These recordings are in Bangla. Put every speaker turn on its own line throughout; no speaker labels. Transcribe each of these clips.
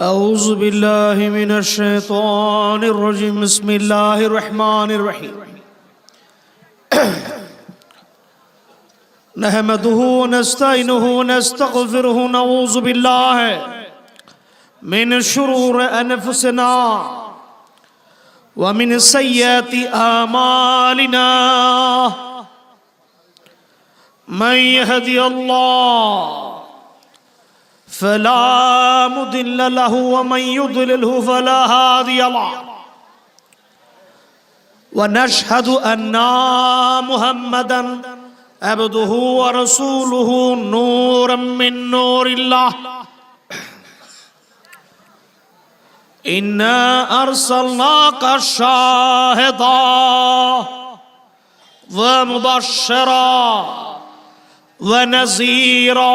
أعوذ بالله من الشيطان الرجيم بسم الله الرحمن الرحيم نحمده ونستعينه ونستغفره نعوذ بالله من شرور أنفسنا ومن سيئات أعمالنا من يهدي الله فلا مضل له ومن يضلله فلا هادي له ونشهد أن محمدا عبده ورسوله نورا من نور الله إنا أرسلناك شاهدا ومبشرا ونذيرا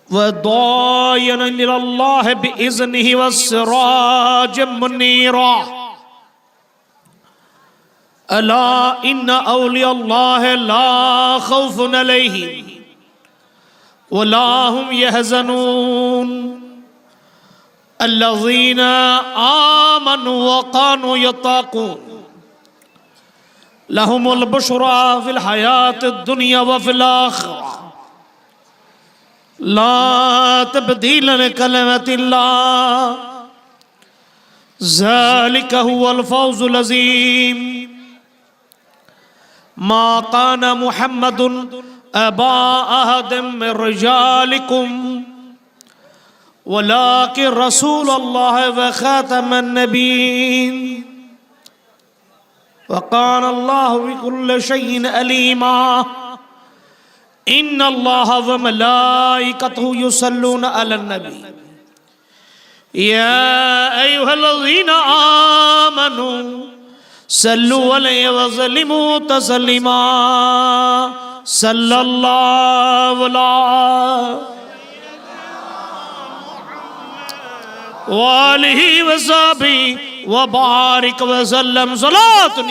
وداعيا إلى الله بإذنه وسراجا منيرا ألا إن أولياء الله لا خوف عليهم ولا هم يحزنون الذين آمنوا وكانوا يتقون لهم البشرى في الحياة الدنيا وفي الآخرة لا تبديل لكلمة الله ذلك هو الفوز العظيم ما كان محمد أبا أحد من رجالكم ولكن رسول الله وخاتم النبيين وكان الله بكل شيء عليما إن الله وملائكته يصلون على النبي يا أيها الذين آمنوا صلوا عليه وسلموا تسليما صلى الله عليه وآله وصحبه وبارك وسلم صلاة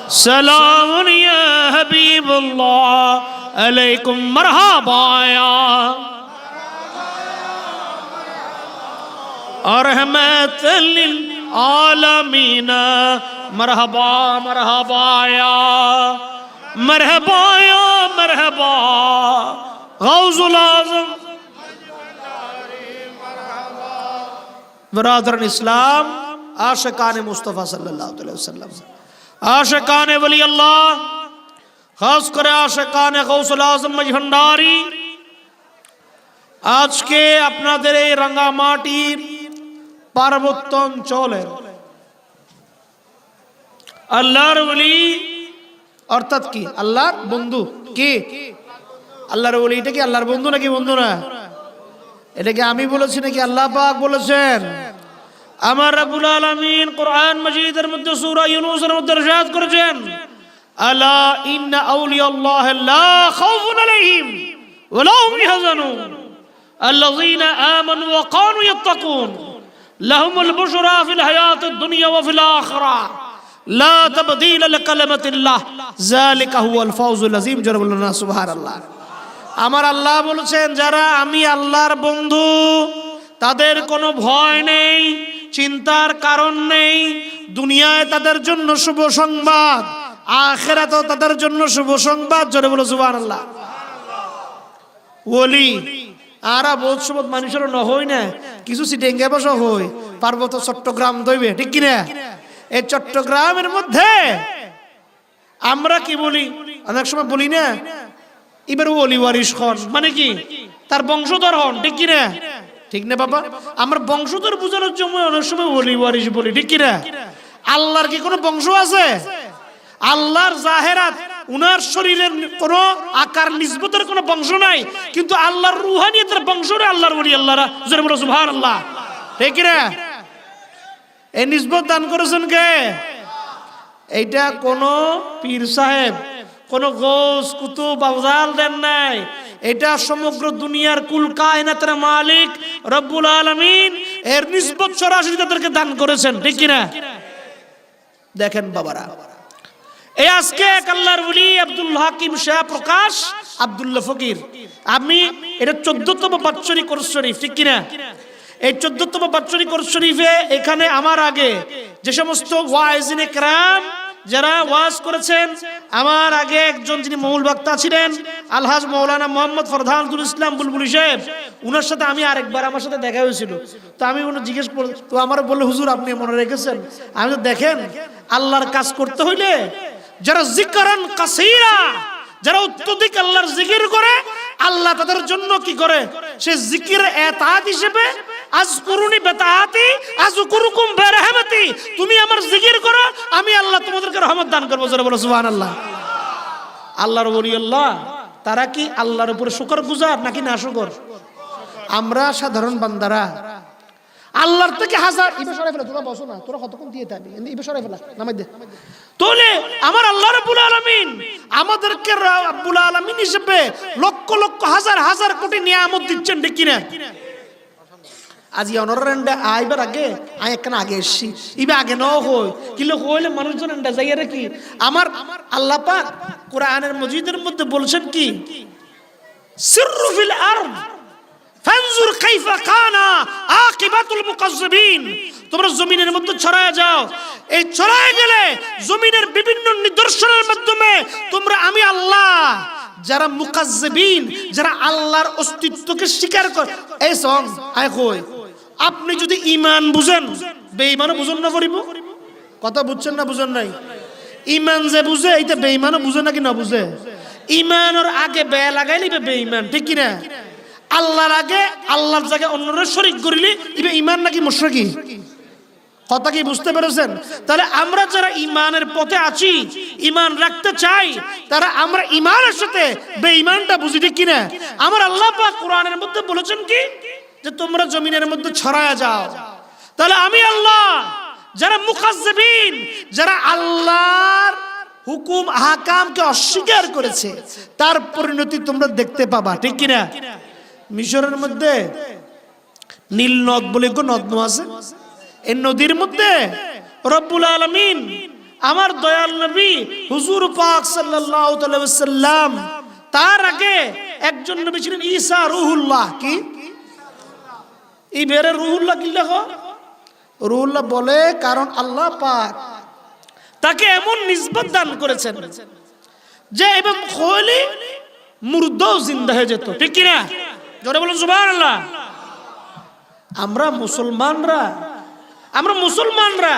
سلام يا حبيب الله عليكم مرحبا يا رحمة للعالمين مرحبا مرحبا يا مرحبا يا مرحبا غوث العظم برادران اسلام عاشقان मुस्तफा सल्लल्लाहु अलैहि वसल्लम आशिकान वली अल्लाह खास करे आशिकान गौसुल आजम मजहंडारी আজকে আপনাদের এই রাঙ্গামাটির পার্বত্য অঞ্চলে আল্লাহর ওলি অর্থাৎ কি আল্লাহর বন্ধু কি আল্লাহর ওলি এটা কি আল্লাহর বন্ধু নাকি বন্ধু না এটা কি আমি বলেছি নাকি আল্লাহ পাক বলেছেন আমার রব্বুল আলামিন কোরআন মাজিদের মধ্যে সূরা ইউনূসের মধ্যে ইরশাদ করেছেন আলা ইন্না আউলিয়াল্লাহ লা খাউফুন আলাইহিম ওয়া লা হুম ইয়াহজানুন আল্লাযীনা আমানু ওয়া কানু ইয়াত্তাকুন লাহুমুল বুশরা ফিল হায়াতিদ দুনিয়া ওয়া ফিল আখিরাহ লা তাবদীলা লিকালিমাতিল্লাহ যালিকা হুয়াল ফাওজুল আযীম জনাবুল্লাহ সুবহানাল্লাহ আমার আল্লাহ বলেছেন যারা আমি আল্লাহর বন্ধু তাদের কোনো ভয় নেই চিন্তার কারণ নেই দুনিয়ায় তাদের জন্য শুভ সংবাদ আখিরাতেও তাদের জন্য শুভ সংবাদ জোরে বলো সুবহানাল্লাহ ওলি আরা বহুত সবত মানুষের ন হই না কিছু সিটেঙ্গা বসা হই পার্বত্য চট্টগ্রাম দইবে ঠিক কি না এই চট্টগ্রামের মধ্যে আমরা কি বলি অনেক সময় বলি না এবার ওলি ওয়ারিশ হন মানে কি তার বংশধর হন ঠিক কি না ঠিক না বাবা আমার বংশধর বুঝানোর জন্য অনেক সময় ওলি ওয়ারিশ বলি ঠিক কি না আল্লাহর কি কোনো বংশ আছে আল্লাহর জাহেরাত উনার শরীরের কোনো আকার নিসবতের কোনো বংশ নাই কিন্তু আল্লাহর রূহানিয়তের বংশরে আল্লাহর ওলি আল্লাহরা জোরে বলো সুবহানাল্লাহ ঠিক কি না এই নিসবত দান করেছেন কে এইটা কোন পীর সাহেব কোন গৌস কুতুব আউজাল দেন নাই এটা সমগ্র দুনিয়ার কুল কায়নাতের মালিক রব্বুল আলামিন এর নিসবত সরাসরি তাদেরকে দান করেছেন ঠিক কি না দেখেন বাবারা এই আজকে এক আল্লাহর ওলি আব্দুল হাকিম শাহ প্রকাশ আব্দুল্লাহ ফকির, আমি এটা 14তম বাৎসরিক কোরআন শরীফ, ঠিক কিনা? এই 14তম বাৎসরিক কোরআন শরীফে এখানে আমার আগে যে সমস্ত ওয়াইজিনে কেরাম যারা ওয়াজ করেছেন, আমার আগে একজন যিনি মূল বক্তা ছিলেন আলহাজ মৌলানা মোহাম্মদ ফরহাদুল ইসলাম বুলবুলি সাহেব, উনার সাথে আমি আরেকবার আমার সাথে দেখা হয়েছিল। তো আমি উনি জিজ্ঞেস করি, তো আমার বললো হুজুর আপনি মনে রেখেছেন? আমি তো দেখেন আল্লাহর কাজ করতে হইলে যারা জিকরান কাসীরা, যারা অত্যধিক আল্লাহর জিকির করে, আল্লাহ তাদের জন্য কি করে? সে জিকির এতাত হিসেবে আযকুরুনি বিতাআতি আযকুরুকুম বিরহমাতি, তুমি আমার জিকির করো, আমি আল্লাহ তোমাদেরকে রহমত দান করব। জোরে বলো সুবহানাল্লাহ। আল্লাহর ওলি আল্লাহ তারা কি আল্লাহর উপরে শুকরগুজার নাকি নাশুকর? আমরা সাধারণ বান্দারা আল্লাহর থেকে হাজার ইবে সরাই ফেলা, তোরা বসো না, তোরা কতক্ষণ দিয়ে থাকবি, ইবে সরাই ফেলা নামাই দে। তাহলে আমার আল্লাহ রাব্বুল আলামিন আমাদেরকে রাব্বুল আলামিন হিসেবে লক্ষ লক্ষ হাজার হাজার কোটি নিয়ামত দিচ্ছেন, ঠিক কিনা? আজ অনরেন্ডে আইবার আগে আই একখানা আগে এসছি, ইবে আগে ন হই কিলো হইলে মানুষজন এন্ডা যাইয়া রে কি আমার আল্লাহ পাক কোরআনের মজিদের মধ্যে বলছেন কি, সিররু ফিল আরদ ফানজুর কাইফা কানা আকিবাতুল মুকাজ্জিবিন, তোমরা জমিনের মধ্যে ছড়ায় যাও, এই ছড়ায় গেলে জমিনের বিভিন্ন নিদর্শনের মাধ্যমে তোমরা আমি আল্লাহ যারা মুকাজ্জিবিন, যারা আল্লাহর অস্তিত্বকে স্বীকার করে, এই সং আই কই আপনি যদি ঈমান বুঝেন বেঈমানও বুঝেন না করিব। কথা বুঝছেন না বুঝেন নাই? ঈমান যে বুঝে এইটা বেঈমানও বুঝে নাকি না বুঝে? ঈমানের আগে বে লাগাইলি বেঈমান, ঠিক কি না? আল্লাহর আগে আল্লাহর জায়গায় অন্যরা শরীক করিলে ইবে ঈমান নাকি মুশরিকি? কথা কি বুঝতে পেরেছেন? তাহলে আমরা যারা ঈমানের পথে আছি, ঈমান রাখতে চাই, তারা আমরা ঈমানের সাথে বেঈমানটা বুঝি, ঠিক কি না? আমার আল্লাহ পাক কোরআনের মধ্যে বলেছেন কি যে তোমরা জমিনের মধ্যে ছড়ায় যাও। তাহলে আমি আল্লাহ যারা মুকাজ্জিবিন, যারা আল্লাহর হুকুম আহকামকে অস্বীকার করেছে, তার পরিণতি তোমরা দেখতে পাবা, ঠিক কি না? মিশরের মধ্যে নীল নদ বলে নদ আছে, এই নদীর মধ্যে রব্বুল আলামিন আমার দয়াল নবী হুজুর পাক সাল্লাল্লাহু আলাইহি ওয়াসাল্লাম, তার আগে একজন নবী ছিলেন ঈসা রূহুল্লাহ। কি এই বেরে রূহুল্লাহ কি লেখো? রূহুল্লাহ বলে কারণ আল্লাহ পাক তাকে এমন নিসবত দান করেছেন যে এবং খোলি মুর্দাও জিন্দা হয়ে যেত, ঠিক কি না? জোরে বলুন সুবহানাল্লাহ। আমরা মুসলমানরা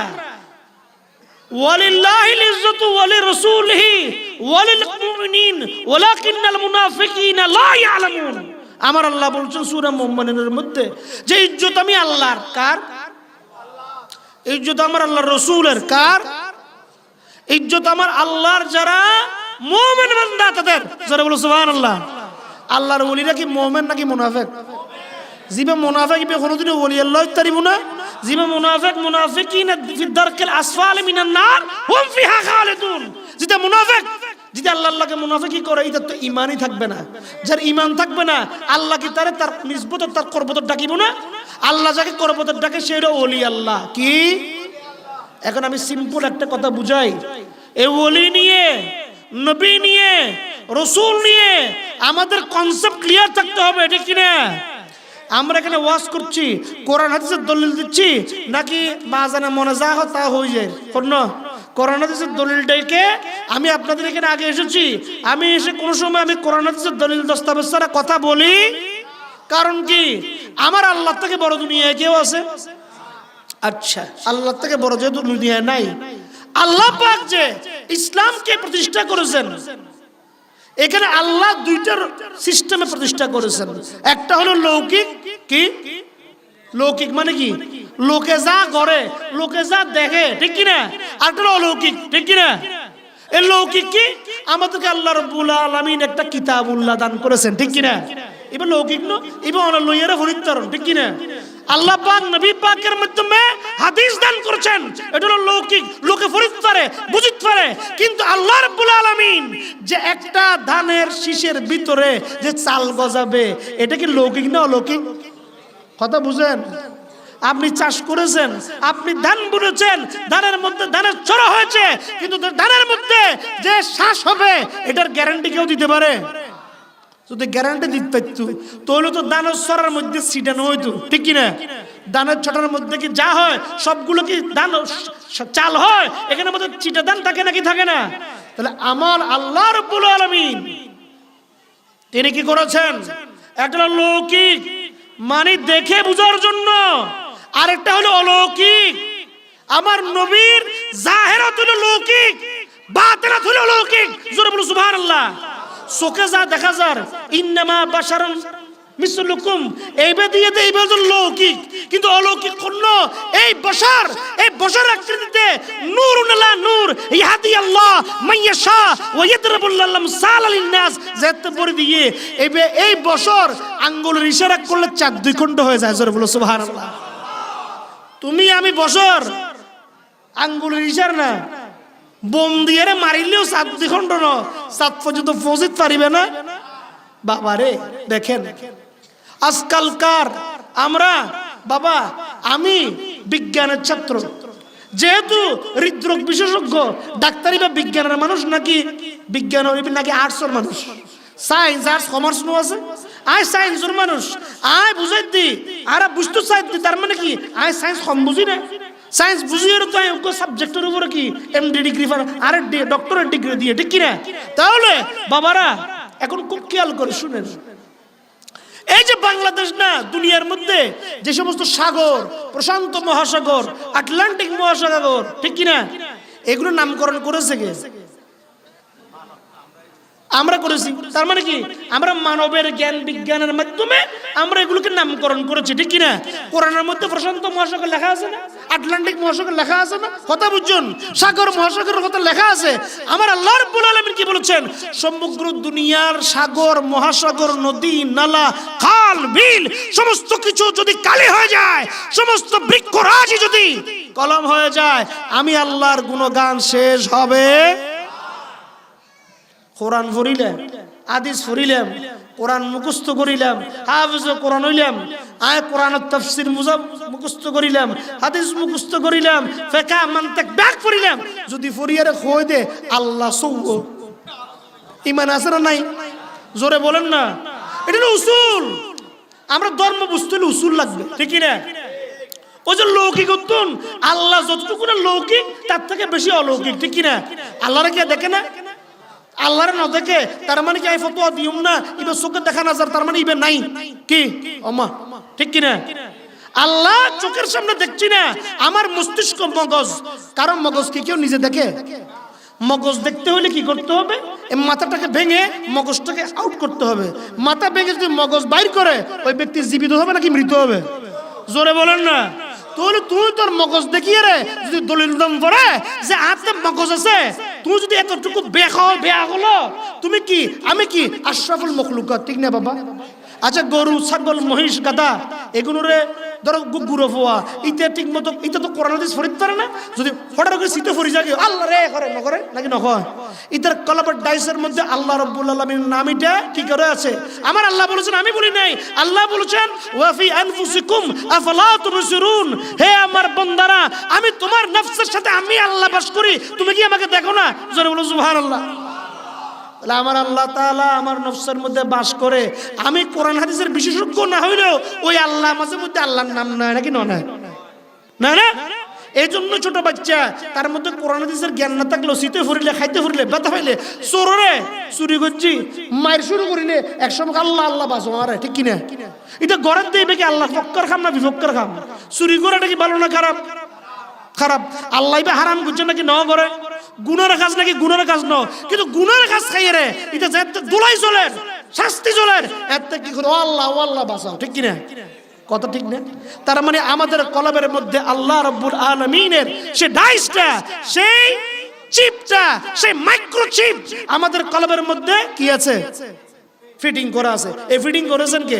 ওয়ালিল্লাহিল ইজ্জাতু ওয়ালি রাসূলিহি ওয়ালিল মুমিনিন ওয়ালাকিন্নাল মুনাফিকিনা লা ইয়ালামুন। আমার আল্লাহ বলছেন সূরা মুমিনের মধ্যে যে ইজ্জত আমি আল্লাহর, কার ইজ্জত? আমার আল্লাহর রাসূলের। কার ইজ্জত? আমার আল্লাহর যারা মুমিন বান্দা তাদের। যারা বলো সুবহানাল্লাহ। আল্লাহর ওলিরা কি মুমিন নাকি মুনাফিক? জিবে মুনাফিক ইবে কোনদিন ওলি আল্লাহ তারিবু না। জিবে মুনাফিকিনা ফি দারকিল আসফালি মিনান নার হুম ফিহা খালিদুন। যেটা মুনাফিক, যেটা আল্লাহকে মুনাফিকি করে, এটা তো ঈমানই থাকবে না। যার ঈমান থাকবে না, আল্লাহ কি তার নিসবত তার করবত ডাকিব না? আল্লাহ যাকে করবত ডাকে সেটা ওলি আল্লাহ। কি এখন আমি সিম্পল একটা কথা বুঝাই, এই ওলি নিয়ে, নবী নিয়ে, রাসূল নিয়ে আমাদের কনসেপ্ট ক্লিয়ার থাকতে হবে, ঠিক কি না? আমরা এখানে ওয়াজ করছি, কোরআন হাদিসের দলিল দিচ্ছি, নাকি বাজানা মনে যা হয় তা হয়ে যায়? কোরআন হাদিসের দলিলটাকে আমি আপনাদের এখানে আগে এসেছি, আমি এসে কোনো সময় আমি কোরআন হাদিসের দলিল দস্তাবেজ ছাড়া কথা বলি। কারণ কি? আমার আল্লাহ থেকে বড় দুনিয়ায় কেউ আছে? আচ্ছা, আল্লাহ থেকে বড় যেহেতু দুনিয়ায় নাই, আল্লাহ পাক যে ইসলামকে প্রতিষ্ঠা করেছেন, এখানে আল্লাহ দুইটার সিস্টেমে প্রতিষ্ঠা করেছেন। একটা হলো লৌকিক। কি লৌকিক মানে কি? লোকে যা করে, লোকে যা দেখে, ঠিক কিনা? আর একটা অলৌকিক, ঠিক কিনা? এই লৌকিক কি? আমাদেরকে আল্লাহ রাব্বুল আলামিন একটা কিতাবুল্লাহ দান করেছেন, ঠিক কিনা? এবার লৌকিক না, এবার অনলইয়ারে ফরিত্তরণ, ঠিক কিনা? আল্লাহ পাক নবী পাকের মাধ্যমে হাদিস দান করেছেন, এটা হলো লৌকিক, লোকে ফরিদ পারে, বুঝিত পারে। কিন্তু আল্লাহ রাব্বুল আলামিন যে একটা ধানের শীষের ভিতরে যে চাল গজাবে, এটা কি লৌকিক না অলৌকিক? কথা বুঝেন? আপনি চাষ করেছেন, আপনি ধান বুনেছেন, ধানের মধ্যে ধানের ছড়া হয়েছে, কিন্তু ধানের মধ্যে যে শ্বাস হবে এটার গ্যারান্টি কেউ দিতে পারে? যদি গ্যারান্টি দিতে পারতো তাহলে তো ধানের ছড়ার মধ্যে ছিটানো হইতো, ঠিক কিনা? ধানের ছটার মধ্যে কি যা হয় সবগুলো কি ধান চাল হয়? এখানে মধ্যে চিটা ধান থাকে নাকি থাকে না? তাহলে আমার আল্লাহ রাব্বুল আলামিন তিনি কি করেছেন? একটা লৌকিক মানে দেখে বুঝার জন্য, আরেকটা হলো অলৌকিক। আমার নবীর জাহেরাত হলো লৌকিক, বাতিনাত হলো অলৌকিক। জোরে বলো সুবহানাল্লাহ। চোখে যা দেখা যায় ইন্নামা বাশারুন মিসলুকুম, এইভাবে দিয়ে দেয়, এইভাবে লৌকিক। কিন্তু অলৌকিক কোন এই বশার আকৃতিতে নূরুন আলা নূর ইয়াহদি আল্লাহ মাইয়াশা ওয়া ইয়াদরিবুল্লাহু আমসাল লিন-নাস, যেতে পড়ে দিয়ে এই বশর আঙ্গুলের ইশারা করলে চাঁদ দুই খণ্ড হয়ে যায়। জোরে বলো সুবহানাল্লাহ। তুমি আমি বশর আঙ্গুলের ইশারা না, বোম দিয়ে মারিলেও চাঁদ দুই খণ্ড না, চাঁদ পর্যন্ত পৌঁছতে পারিবে না। বাবারে দেখেন আজকালকার আমরা, বাবা আমি বিজ্ঞানের ছাত্র, যেহেতু হৃদরোগ বিশেষজ্ঞ, ডাক্তারি বা বিজ্ঞানের মানুষ নাকি বিজ্ঞান নাকি আর্টসের মানুষ, সায়েন্স আর্টস কমার্স নো আছে, আই সায়েন্সের মানুষ, আই বুঝাই দি আর বুঝতে চাই দি, তার মানে কি আই সায়েন্স কম বুঝি না? সায়েন্স বুঝিয়ে তো আমি সাবজেক্টের উপরে কি এমডি ডিগ্রি আর ডক্টরেট ডিগ্রি দিয়ে, ঠিক কিনা? তাহলে বাবারা এখন খুব খেয়াল করে শুনেন, এই যে বাংলাদেশ না, দুনিয়ার মধ্যে যে সমস্ত সাগর, প্রশান্ত মহাসাগর, আটলান্টিক মহাসাগর, ঠিক কিনা, এগুলো নামকরণ করেছে কে? আমরা করেছি। তার মানে কি আমরা মানবের জ্ঞান বিজ্ঞানের মাধ্যমে আমরা এগুলোকে নামকরণ করেছি, ঠিক কিনা? কোরআনের মধ্যে প্রশান্ত মহাসাগর লেখা আছে না? আটলান্টিক মহাসাগর লেখা আছে না? কথা বুঝছেন? সাগর মহাসাগরের কথা লেখা আছে। আমার আল্লাহ রাব্বুল আলামিন কি বলেছেন? সমগ্র দুনিয়ার সাগর মহাসাগর নদী নালা খাল বিল সমস্ত কিছু যদি কালি হয়ে যায়, সমস্ত বৃক্ষরাজি যদি কলম হয়ে যায়, আমি আল্লাহর গুণগান শেষ হবে? কোরআন পড়িলাম, হাদিস পড়িলাম, কোরআন মুখস্থ করিলাম, হাফেজ কোরআন হইলাম, আয় কোরআনের তাফসীর মুখস্থ করিলাম, হাদিস মুখস্থ করিলাম, ফিকহ মানতিক ব্যাক পড়িলাম, যদি ফরিয়ারে কই দে আল্লাহ সৌগ, ঈমান আছে না নাই? জোরে বলেন না। এটা হলো উসুল। আমরা ধর্ম বুঝতে হলে উসুল লাগবে, ঠিক না? ওই যে লৌকিক উত্তম, আল্লাহ যতটুকু না লৌকিক তার থেকে বেশি অলৌকিক, ঠিক কিনা? আল্লাহরে কে দেখে না? আল্লাহর না দেখে তার মানে কি আই ফতোয়া দিউম না ইবে চোখে দেখা না যার, তার মানে ইবে নাই কি ওমা, ঠিক কি না? আল্লাহ চোখের সামনে দেখছি না, আমার মস্তিষ্ক মগজ, কারণ মগজ কি কেউ নিজে দেখে? মগজ দেখতে হলে কি করতে হবে? এই মাথাটাকে ভেঙে মগজটাকে আউট করতে হবে। মাথা ভেঙে যদি মগজ বাইর করে ওই ব্যক্তি জীবিত হবে নাকি মৃত হবে? জোরে বলেন না। তাহলে তুই তোর মগজ দেখিয়ে রে যদি দলিল দম পড়ে যে হাতে মগজ আছে, তুই যদি এতটুকু বেয়া হলো, তুমি কি আমি কি আশরাফুল মখলুকাত, ঠিক না বাবা? আচ্ছা গরু ছাগল মহিষ গাধা এগুলোরে ধরো গুগুরো ফোয়া, ইটা ঠিক মতো ইটা তো কোরআন হাদিস ফরিদ পারে না। যদি হঠাৎ করে শীতে ফরি যায় আল্লাহ রে করে নকরে নাকি নকয়, ইটার কলাবার ডাইসের মধ্যে আল্লাহ রাব্বুল আলামিন নামটা কি করে আছে? আমার আল্লাহ বলেছেন, আমি বলি নাই। আল্লাহ বলেছেন ওয়া ফি আনফুসিকুম আফালা তুবসিরুন, হে আমার বান্দারা আমি তোমার নফসের সাথে আমি আল্লাহ বাস করি, তুমি কি আমাকে দেখো না? জোরে বলো সুবহানাল্লাহ। আমার আল্লাহ তাআলা আমার নফসের মধ্যে বাস করে। আমি কোরআন হাদিসের বিশেষজ্ঞ না হইলেও ওই আল্লাহ মাঝে মধ্যে আল্লাহর নাম নেয় নাকি না? না না, এই জন্য ছোট বাচ্চা তার মধ্যে কোরআন হাদিসের জ্ঞান না থাকলেও শীতে ফুরিলে খাইতে ফুরিলে ব্যথা পাইলে চোরে চুরি করছি মায়ের শুরু করিলে একসময় আল্লাহ আল্লাহ বাসো মারে, ঠিক কিনা? এটা ঘরের দেবে কি আল্লাহ ফক্কর খাম না বিফক্কর খাম? চুরি করাটা কি ভালো না খারাপ? খারাপ। আল্লাহ বা হারাম করছে নাকি ন করে? গুনার কাজ নাকি গুনার কাজ ন, কিন্তু গুনার কাজ খাইয়ে রে এটা যাতে দোলাই চলে শাস্তি চলে এত কি করে আল্লাহ আল্লাহ বাঁচাও, ঠিক কিনা? কথা ঠিক না? তার মানে আমাদের কলবের মধ্যে আল্লাহ রাব্বুল আলামিনের সে ডাইসটা, সেই চিপটা, সেই মাইক্রোচিপ আমাদের কলবের মধ্যে কি আছে? ফিটিং করা আছে। এই ফিটিং করেছেন কে?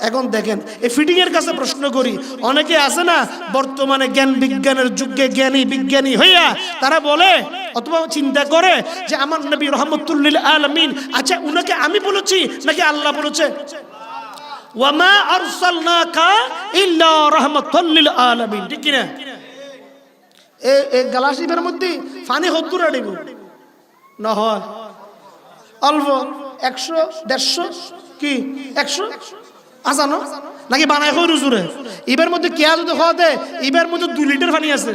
এখন দেখেন এই ফিটিং এর কাছে প্রশ্ন করি, অনেকে আছে না বর্তমানে জ্ঞান বিজ্ঞানের যুগে জ্ঞানী বিজ্ঞানী হইয়া তারা বলে অথবা চিন্তা করে যে আমার নবী রহমতুল লিল আলামিন, আচ্ছা উনাকে আমি বলেছি নাকি আল্লাহ বলেছে? ওয়ামা আরসালনাকা ইল্লা রাহমাতাল লিল আলামিন, ঠিক কি না? এই গ্লাসের মধ্যে পানি হদ্দুরা দেব না হয় অল্প 100 150 কি 100 আজানো নাকি বানায় কই রুজুরে ইবের মধ্যে কেয়া যদি হতে ইবের মধ্যে 2 লিটার পানি আছে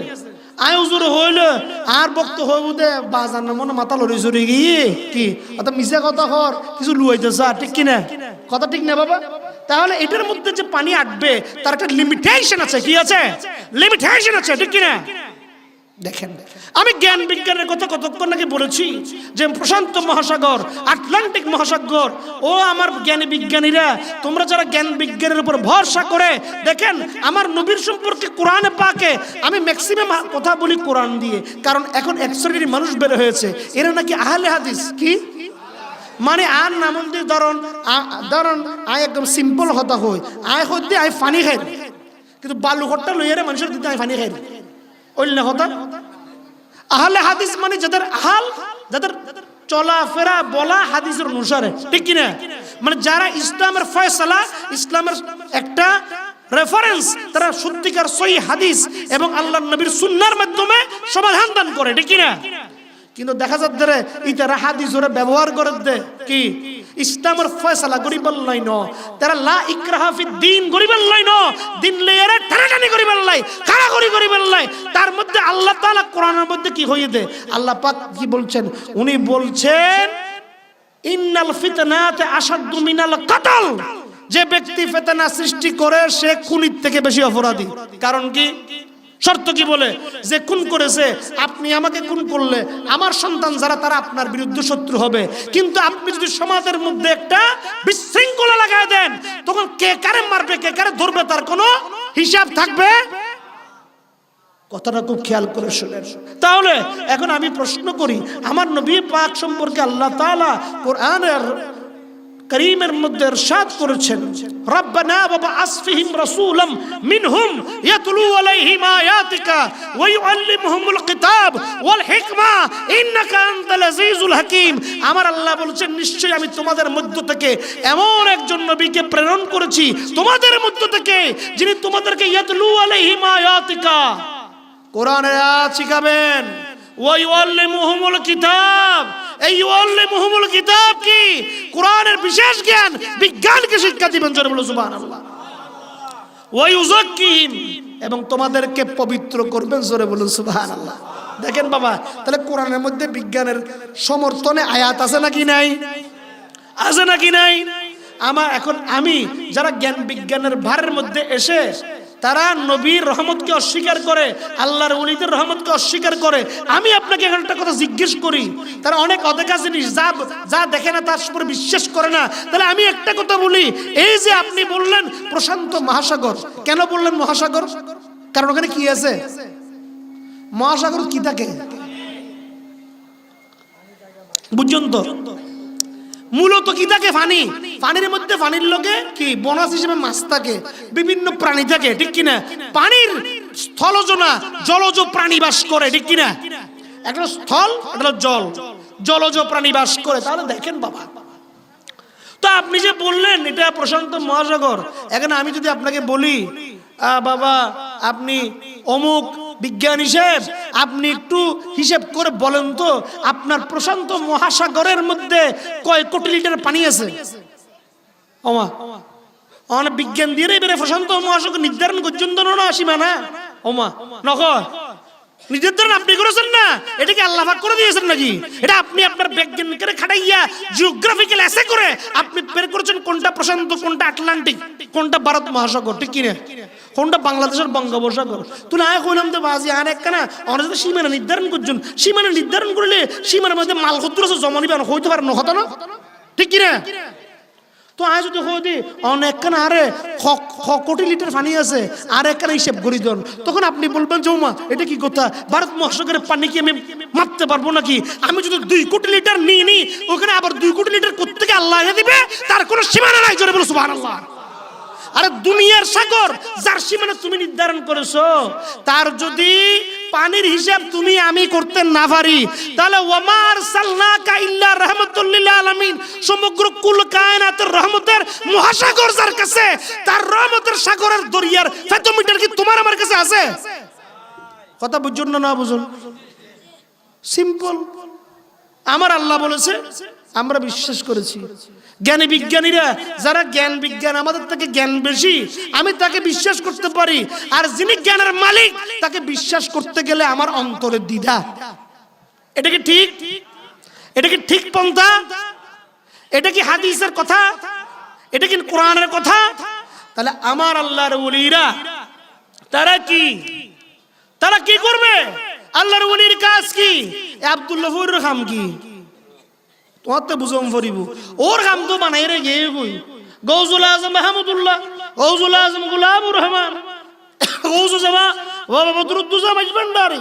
আয় উজুরে হইলে আর বক্ত হইবুদে বাজার না মনে মাথা লড়ি জড়ি গিয়ে কি অত মিছা কথা হর কিছু লুয়াইতেছ ঠিক কি না? কথা ঠিক না বাবা? তাহলে এটার মধ্যে যে পানি আটবে তার একটা লিমিটেশন আছে, কি আছে? লিমিটেশন আছে, ঠিক কি না? দেখেন, আমি জ্ঞান বিজ্ঞানের কথা কতক্ষণ আগে বলেছি যে প্রশান্ত মহাসাগর, আটলান্টিক মহাসাগর, ও আমার জ্ঞানী বিজ্ঞানীরা, তোমরা যারা জ্ঞান বিজ্ঞানের উপর ভরসা করে দেখেন আমার নবীর সম্পর্কে কোরআনে পাকে আমি ম্যাক্সিমাম কথা বলি কোরআন দিয়ে, কারণ এখন এক শ্রেণীর মানুষ বের হয়েছে এরা নাকি আহলে হাদিস, কি মানে আর নাম দিয়ে ধরন আয় একদম সিম্পল কথা হই আয় হতে আয় ফানি খাই, কিন্তু বালু ঘরটা লইয়ারে মানুষের দিতে আয় ফানি খাই ওই না কথা। আহলে হাদিস মানে যাদের আহাল, যাদের চলাফেরা বলা হাদিসের অনুসারে, ঠিক কি না? মানে যারা ইসলামের ফয়সালা, ইসলামের একটা রেফারেন্স, তারা সত্যিকার সহিহ হাদিস এবং আল্লাহর নবীর সুন্নাহর মাধ্যমে সমাধান দান করে, ঠিক কি না? কিন্তু দেখা যাচ্ছে রে ইতারা হাদিস ওরা ব্যবহার করে দে কি ইসলামের ফয়সালা গরিবাল লাই ন, তারা লা ইকরাহা ফিদ দ্বীন গরিবাল লাই ন, দিন লইয়ারে টানাটানি গরিবাল লাই, কারাগরি গরিবাল লাই। তার মধ্যে আল্লাহ তাআলা কোরআনের মধ্যে কি হইয়ে দে, আল্লাহ পাক কি বলছেন? উনি বলছেন ইন্নাল ফিতনাতে আশাদ্দু মিনাল কাতল, যে ব্যক্তি ফিতনা সৃষ্টি করে সে খুনির থেকে বেশি অপরাধী। কারণ কি? শর্ত কি বলে যে খুন করেছে, আপনি আমাকে খুন করলে আমার সন্তান যারা তারা আপনার বিরুদ্ধে শত্রু হবে, কিন্তু আপনি যদি সমাজের মধ্যে একটা বিশৃঙ্খলা লাগায় দেন তখন কে কারে মারবে কে কারে ধরবে তার কোনো হিসাব থাকবে। কথাটা খুব খেয়াল করে শুনেন। তাহলে এখন আমি প্রশ্ন করি, আমার নবী পাক সম্পর্কে আল্লাহ তাআলা কোরআনের কারীমের মধ্যে ইরশাদ করেছেন রব্বানা ওয়াবআস ফীহিম রাসূলাম মিনহুম ইয়াতলু আলাইহিম আয়াতিকা ওয়া ইউআল্লিমুহুমুল কিতাব ওয়াল হিকমা ইন্নাকা আনতাল আজিজুল হাকীম। আমার আল্লাহ বলেছেন নিশ্চয়ই আমি তোমাদের মধ্য থেকে এমন একজন নবীকে প্রেরণ করেছি তোমাদের মধ্য থেকে যিনি তোমাদেরকে ইয়াতলু আলাইহিম আয়াতিকা কোরআনের আয়াত শিখাবেন, ওয়া ইউআল্লিমুহুমুল কিতাব, এই ইউআল্লিমুহুমুল কিতাব কি কোরআনের বিশেষ জ্ঞান বিজ্ঞানকে শিক্ষা দিবেন, জোরে বলো সুবহানাল্লাহ। ওয়া ইউযাক্কিহিম, এবং তোমাদেরকে পবিত্র করবেন, জোরে বলুন সুবহানাল্লাহ। দেখেন বাবা, তাহলে কোরআনের মধ্যে বিজ্ঞানের সমর্থনে আয়াত আছে নাকি নাই? আছে নাকি নাই? আমি যারা জ্ঞান বিজ্ঞানের ভারের মধ্যে এসে তারা নবীর রহমতকে অস্বীকার করে, আল্লাহর ওলিদের রহমতকে অস্বীকার করে, আমি আপনাকে একটা কথা জিজ্ঞেস করি, তারা অনেক অদেখা জিনিস যা দেখে না তার উপর বিশ্বাস করে না। তাহলে আমি একটা কথা বলি, এই যে আপনি বললেন প্রশান্ত মহাসাগর, কেন বললেন মহাসাগর? কারণ ওখানে কি আছে? মহাসাগর কি থাকে বুঝুন তো? মূলত কি থাকে? পানি। পানির মধ্যে পানির লগে কি বোনাস হিসেবে মাছ থাকে, বিভিন্ন প্রাণী থাকে, ঠিক কিনা? পানির স্থলজ না জলজ প্রাণী বাস করে, ঠিক কিনা? একটা স্থল, একটা জল, জলজ প্রাণী বাস করে। তাহলে দেখেন বাবা, তো আপনি যে বললেন এটা প্রশান্ত মহাসাগর, এখানে আমি যদি আপনাকে বলি বাবা আপনি অমুক বিজ্ঞান হিসেব, আপনি একটু হিসেব করে বলেন তো আপনার প্রশান্ত মহাসাগরের মধ্যে কয় কোটি লিটার পানি আছে? ওমা অনেক বিজ্ঞান দিয়ে এবারে প্রশান্ত মহাসাগর নির্ধারণ পর্যন্ত না সীমানা। ওমা নকয় নির্ধারণ আপনি করেছেন না, এটা কি আল্লাহ পাক করে দিয়েছেন নাকি? এটা আপনি আপনার বিজ্ঞানকে খাটাইয়া জিওগ্রাফিক্যাল এসে করে আপনি বের করেছেন কোনটা প্রশান্ত, কোনটা আটলান্টিক, কোনটা ভারত মহাসাগর, ঠিক কিনা? কোনটা বাংলাদেশের বঙ্গোপসাগর। তুই না কইলাম তো বাজি আর এক না অনেক সীমানা নির্ধারণ করছেন। সীমানা নির্ধারণ করলে সীমানার মধ্যে মালপত্র জমা নিবেন হইতে পারে না, হতো না, ঠিক কিনা? তো আজ যদি হইতে অনেকখানে আরে কোটি লিটার পানি আছে আর একখানে হিসেব করি দেন, তখন আপনি বলবেন জৌমা এটা কি কথা, ভারত মহাসাগরের পানি কি আমি মাপতে পারবো নাকি? আমি যদি 2 কোটি লিটার নিই ওখানে আবার 2 কোটি লিটার কোত্থেকে আল্লাহ দিবে, তার কোনো সীমানা নাই, জোরে বলো সুবহানাল্লাহ। আরে দুনিয়ার সাগর যার সীমানা তুমি নির্ধারণ করেছো, তার যদি পানির হিসাব তুমি আমি করতে না পারি, তাহলে ওয়ামা আরসালনাকা ইল্লা রাহমাতুল লিল আলামিন, সমগ্র কুল কায়নাতের রহমতের মহাসাগর যার কাছে, তার রহমতের সাগরের দরিয়ার ফেটোমিটার কি তোমার আমার কাছে আছে? কথা বুঝুন না বুঝুন? সিম্পল। আমার আল্লাহ বলেছে, আমরা বিশ্বাস করেছি। জ্ঞানী বিজ্ঞানীরা যারা জ্ঞান বিজ্ঞান আমাদের থেকে জ্ঞান বেশি, আমি তাকে বিশ্বাস করতে পারি। আর যিনি জ্ঞানের মালিক তাকে বিশ্বাস করতে গেলে আমার অন্তরে দ্বিধা। এটা কি ঠিক? এটা কি ঠিক পন্থা? এটা কি হাদিসের কথা? এটা কি কোরআনের কথা? তাহলে আমার আল্লাহর ওলিরা তারা কি করবে? আল্লাহর ওলির কাজ কি? আব্দুল্লাহ ফরির কাম কি? তোমার তো বুঝম ফরিব, ওর কাম তো বানাই রে গে কই। গৌজুল আজম মাহমুদুল্লাহ, গৌজুল আজম গুলাবুর রহমান, গৌজু জামা বাবা বদরুদ্দোজা মাইজভান্ডারি,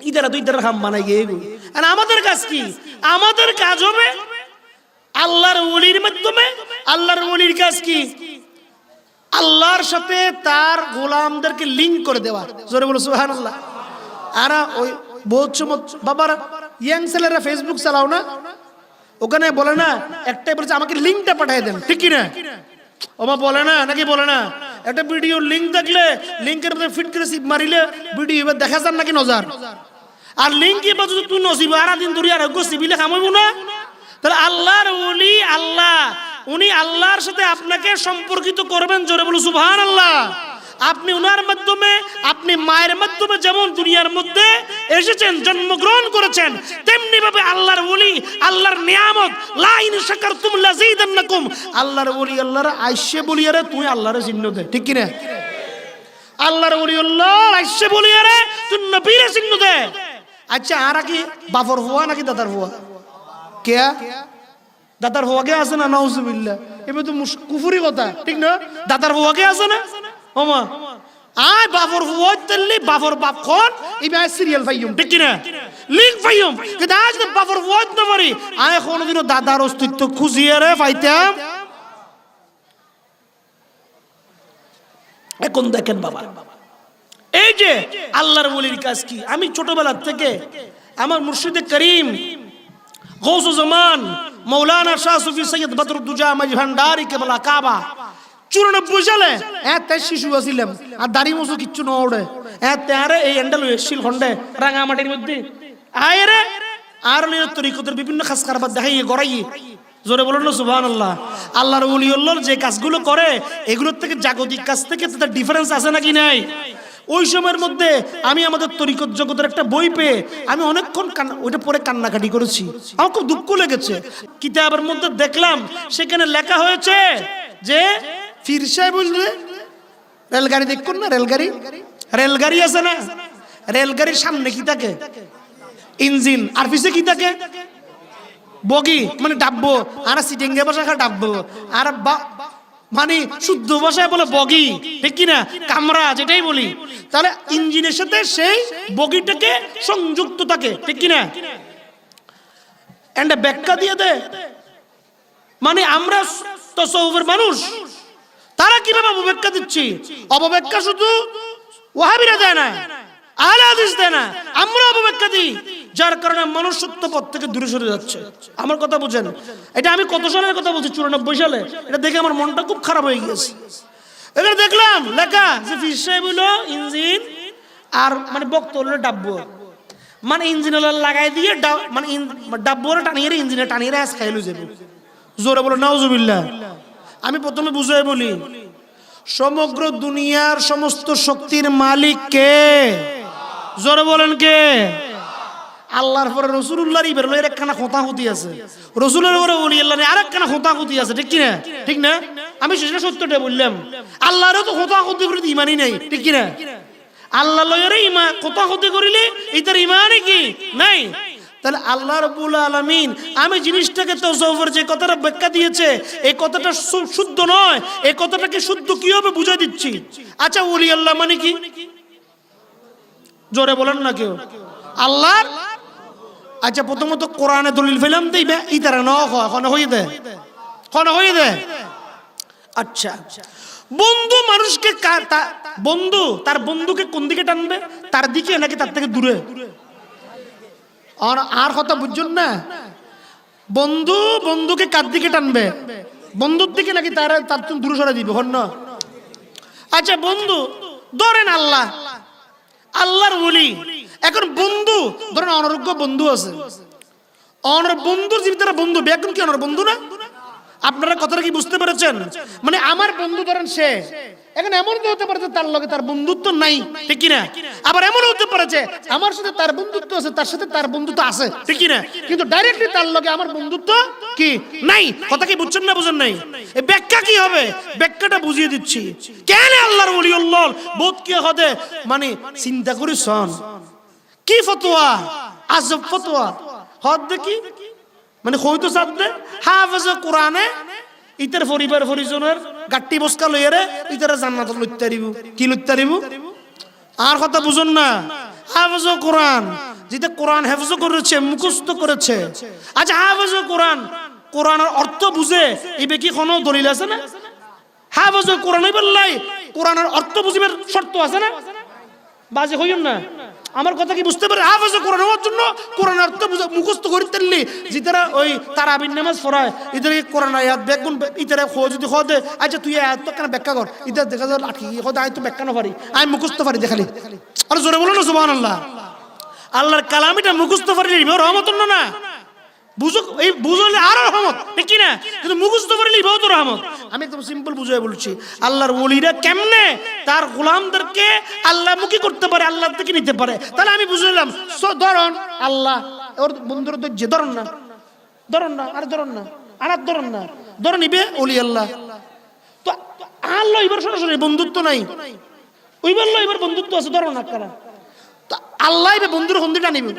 ইদারা দুই কাম বানাই গে কই। আর আমাদের কাজ কি? আমাদের কাজ হবে আল্লাহর ওলির মাধ্যমে। আল্লাহর ওলির কাজ কি? আল্লাহর সাথে তার গোলামদেরকে লিংক করে দেওয়া। জোরে বলো সুবহানাল্লাহ। আর ওই বহুত সময় বাবার ইয়াং ছেলেরা ফেসবুক চালাও না, ওখানে বলে না একটাই বলেছে আমাকে লিঙ্কটা পাঠিয়ে দেন, ঠিক কি না? ওমা বলে না নাকি? বলে না একটা ভিডিও লিঙ্ক দেখলে লিঙ্কের মধ্যে ফিট করে সিপ মারিলে ভিডিও এবার দেখা যান নাকি নজার। আর লিঙ্ক এবার যদি তুই নসিব আর দিন ধরে আর সিবিলে কামাইব না। তাহলে আল্লাহর ওলি আল্লাহ, উনি আল্লাহর সাথে আপনাকে সম্পর্কিত করবেন। জোরে বলো সুবহানাল্লাহ। আপনি উনার মাধ্যমে, আপনি মায়ের মাধ্যমে যেমন দুনিয়ার মধ্যে এসেছেন, জন্মগ্রহণ করেছেন, তেমনি ভাবে আল্লাহর ওলি, আল্লাহর নিয়ামত, লা ইন শাকারতুম লাযীদান্নাকুম। আল্লাহর ওলি আল্লাহর আইসে বলিয়ারে তুই আল্লাহর চিহ্ন দে, ঠিক কি না? আল্লাহর ওলি আল্লাহর আইসে বলিয়ারে তুই নবীর চিহ্ন দে। আচ্ছা, আর কি বাপর হুয়া নাকি দাদার হুয়া? কে দাদার হুয়া কে আছে না? নাউজুবিল্লাহ, এবার তো কুফরি কথা, ঠিক না? দাদার হুয়া কে আছে না? ওমা আয় বাপর হুয়া তেললি বাপর বাপ কোন ইবা সিরিয়াল ফাইয়ুম, ঠিক কি না? লিংক ফাইয়ুম। কিন্তু আজ তো বাপর হুয়া না পারি, আয় কোনদিনও দাদার অস্তিত্ব খুঁজিয়ে রে পাইতাম। এখন দেখেন বাবা, এই যে আল্লাহর ওলির কাজ কি? আমি ছোটবেলা থেকে আমার মুর্শিদে করিম গৌসুল জামান মৌলানা শাহ সুফি সৈয়দ বদরুদ্দোজা মাইজভান্ডারি কে বলা কাবা 94 সালে এত শিশু আছিলাম, আর দাড়ি মুছো কিচ্ছু না ওড়ে, এত এই হ্যান্ডেল শিল খন্ডে রাঙামাটির মধ্যে আয় রে। আর তরিকতের বিভিন্ন খাস কারবার দেখাই গড়াই। জোরে বলুন না সুবহানাল্লাহ। আল্লাহর ওলিউল্লাহর যে কাজগুলো করে এগুলোর থেকে জাগতিক কাজ থেকে তার ডিফারেন্স আছে নাকি নাই? ওই সময়ের মধ্যে আমি আমাদের তরিকত জগতের একটা বই পেয়ে আমি অনেকক্ষণ ওইটা পরে কান্নাকাটি করেছি, আমার খুব দুঃখ লেগেছে। কিতাবের মধ্যে দেখলাম সেখানে লেখা হয়েছে যে পীর সাহেব বুঝলে রেলগাড়ি দেখুন না, রেলগাড়ি আছে না, রেলগাড়ির সামনে কি থাকে? ইঞ্জিন। আর পিছে কি থাকে? বগি, মানে ডাব্বো। আর সিটিংয়ে বসে ডাব্বো। আর মানে শুদ্ধ ভাষায় বলে বগি, ঠিক কিনা? কামরা যেটাই বলি। তাহলে ইঞ্জিনের সাথে সেই বগিটাকে সংযুক্ত থাকে, ঠিক কিনা? এন্ড ব্যাখ্যা দিয়ে দে। মানে আমরা তাসাউফের মানুষ, তারা কিভাবে অপব্যাখ্যা দিচ্ছি? অপব্যাখ্যা শুধু ওয়াহাবিরা দেয় না, আহলে হাদিস দেয় না, আমরা অপব্যাখ্যা দিই, যার কারণে মানুষ সত্য পথ থেকে দূরে সরে যাচ্ছে। আমার কথা বুঝেন। এটা আমি কত সালের কথা বলছি? 94 সালে। এটা দেখে আমার মনটা খুব খারাপ হয়ে গিয়েছে। এটা দেখলাম লেখা যে পীর সাহেব হলো ইঞ্জিন আর মানে বক্ত হলো ডাব্বো, মানে ইঞ্জিন লাগাই দিয়ে মানে ডাব্বো টানিয়ে ইঞ্জিনে টানিয়ে আজ খাইলো যাবে। জোরে বলো নাউজুবিল্লাহ। আমি প্রথমে বুঝাই বলি, সমগ্র দুনিয়ার সমস্ত শক্তির মালিক কে? জোরে বলেন কে? আল্লাহর পরে রাসূলুল্লাহর ইবের লয়ের একখানা খোঁতাখুতি আছে, রাসূলের পরে ওলি আল্লাহ আর একখানা খোঁতাখুতি আছে, ঠিক কি না? ঠিক না? আমি সেটা সত্যটা বললাম। আল্লাহরও তো খোঁতাখুতি করে ইমানই নাই, ঠিক কি না? আল্লাহ লয়ের ইমান খোঁতাখুতি করিলে এটার ইমানই কি নাই? তাহলে আল্লাহ রাব্বুল আলামিন আমি জিনিসটাকে তাসাউফের যে কথাটা ব্যাখ্যা দিয়েছে এই কথাটা শুদ্ধ নয়, এই কথাটাকে শুদ্ধ কিভাবে বুঝাই দিচ্ছি। আচ্ছা, ওলি আল্লাহ মানে কি? জোরে বলেন না কেউ। আল্লাহ আচ্ছা, প্রথমত কোরআনে দলিল ফেলাম দেই ইতারা ন এখন হয়ে দে আচ্ছা, বন্ধু মানুষকে বন্ধু তার বন্ধুকে কোন দিকে টানবে? তার দিকে নাকি তার থেকে দূরে? আর কথা বুঝছেন না? বন্ধু বন্ধুকে কার দিকে টানবে? বন্ধুর দিকে নাকি তার দূরে সরে দিবে? হন না? আচ্ছা, বন্ধু ধরেন আল্লাহর ওলি। এখন বন্ধু ধরেন অনারোগ্য বন্ধু আছে, বন্ধুর জীবিতরা বন্ধু, বেগুন কি অনার বন্ধু না? আপনারা কথাটা কি বুঝতে পেরেছেন? মানে আমার বন্ধু ধরেন সে, এখন এমন হতে পারে যে তার লগে তার বন্ধুত্ব নাই, ঠিক কিনা? আবার এমন হতে পারে যে আমার সাথে তার বন্ধুত্ব আছে, তার সাথে তার বন্ধুত্ব আছে, ঠিক কিনা? কিন্তু ডাইরেক্টলি তার লগে আমার বন্ধুত্ব কি নাই। কথা কি বুঝছেন না বুঝেন নাই? এই ব্যাখ্যা কি হবে? ব্যাখ্যাটা বুঝিয়ে দিচ্ছি। কেন আল্লাহর ওলি আল্লাহ বোধ কি হবে? মানে চিন্তা করি শোন, কি ফতোয়া, আজব ফতোয়া হদ দেখি। মানে হয়তো সাথে হাফেজ কোরআনে ইতার পরিবার পরিজনের গাট্টি বসকা লইয়ারে ইতারা জান্নাত লইতে দিব। কি লইতে দিব? আর কথা বুঝুন না। হাফেজ কোরআন, যেটা কোরআন হেফজ করেছে, মুখস্থ করেছে। আচ্ছা, হাফেজ কোরআনের অর্থ বুঝে এবে কি কোনো দলিল আছে না? হাফেজ কোরআন বললাই কোরআনের অর্থ বুঝিবার শর্ত আছে না? বাজে হইন না। আমার কথা কি বুঝতে পারে? হাফেজ কোরআন হওয়ার জন্য কোরআন অর্থ মুখস্থ করে তেললি যেটারা ওই তারাবির নামাজ পড়ায়, এদেরকে কোরআন আয়াত বেগুন ইতারা যদি দে, আচ্ছা তুই আয়াত তো কেন ব্যাখ্যা কর, ইতার দেখা যায় আটকি হদে আমি তো ব্যাখ্যা না পারি, আমি মুখস্থ পারি দেখালি। আর জোরে বলো না সুবহানাল্লাহ। আল্লাহর কালামিটা মুখস্থ পারি রহমত না? বুঝো, এই বুঝলে আরো রহমত, ঠিক না? কিন্তু মুখস্থ পারলে বহুত রহমত। আমি একদম সিম্পল বুঝিয়ে বলছি, আল্লাহর ওলিরা কেমনে তার গোলামদেরকে আল্লাহমুখী করতে পারে, আল্লাহর থেকে নিতে পারে। তাহলে আমি বুঝলাম, ধরুন আল্লাহ ওর বন্ধুর ধৈর্য ধরুন না, আর ধরুন না, আর ধরুন না, ধরে নিবে ওলি আল্লাহ। তো আল্লাহ এবার সরাসরি বন্ধুত্ব নাই, ওইবার এবার বন্ধুত্ব আছে, ধরুন না কারা। তো আল্লাহ এবার বন্ধুর হন্দিটা নিবে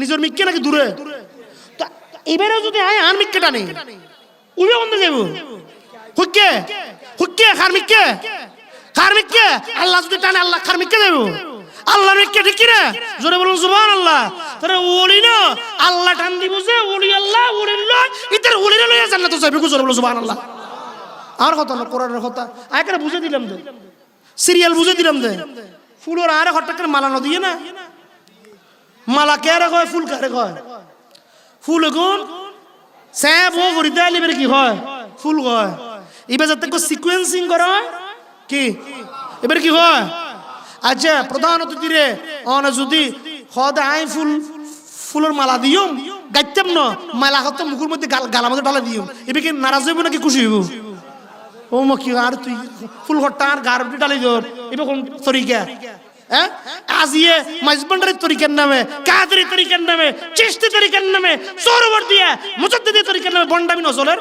নিজের মিক্কে নাকি দূরে? এবারেও যদি আর মিক্কে টানে উবে বন্ধু যাবো হুক্কে খারমিককে আল্লাহ যদি টানে আল্লাহ খারমিককে যাবো, আল্লাহ মিক্কে, ঠিক না? জোরে বলুন সুবহানাল্লাহ। তাহলে ওলি না আল্লাহ টান দিব যে ওলি আল্লাহ ওলিল্লাহ ইতার ওলিরা লইয়া জান্নাত যাবে। জোরে বলুন সুবহানাল্লাহ। আর কথা না, কোরআনের কথা আয়কারে বুঝে দিলাম দে, সিরিয়াল বুঝে দিলাম দে। ফুলের আরে হঠাৎ মালা ন দিয়ে না, মালা কে আরে কয়, ফুল কারে কয়? ফুল এখন স্যাপ ও ভরিতে আলিবের কি হয়? ফুল হয়। এবার যাতে সিকুয়েন্সিং করা হয় কি এবার কি হয়? আচ্ছা, প্রধান অতিথিরে যদি হদে আই ফুলের মালা দিও গাইতাম না, মালা হতো মুখের মধ্যে গালার মধ্যে ঢালা দিও, এবার কি নারাজ হইব নাকি খুশি হইব? ও মা কি আর তুই ফুল ঘরটা আর গার ডালি দর, এবার কোন তরিকা? আজিয়ে মাইজবান্ডারের তরিকার নামে, কাদেরি তরিকার নামে, চিশতি তরিকার নামে, সরোবর দিয়ে মুজাদ্দিদি তরিকার নামে বন্ডামি নজলের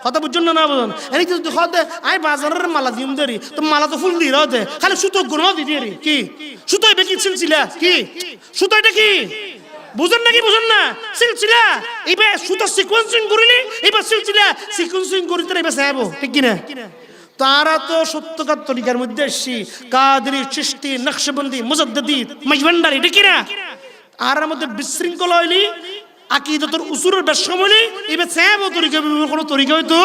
কথা বুঝছেন না? না বুঝুন। এনে যদি হদে আই বাজারের মালা দিম দেরি, তো মালা তো ফুল দিয়ে হদে খালি সুতো গুণ দিয়ে রে কি সুতো এবে কি সিলসিলা কি সুতো, এটা কি বুঝেন নাকি? বুঝেন না? সিলসিলা এবে সুতো সিকোয়েন্সিং করিলি, এবার সিলসিলা সিকোয়েন্সিং করিতে এবার সাহেব, ঠিক কিনা? তারা তো সত্যকার তরিকার মধ্যে এসছি, কাদেরি, চিশতি, নকশবন্দি, মুজাদ্দিদি, মাইজভান্ডারি, ঠিক না? আর মধ্যে বিশৃঙ্খলা হইলি, আকীদাতুল উসুলের বেশম হইলি, এবার সাহেব তরিকা কোন তরিকা হইতো।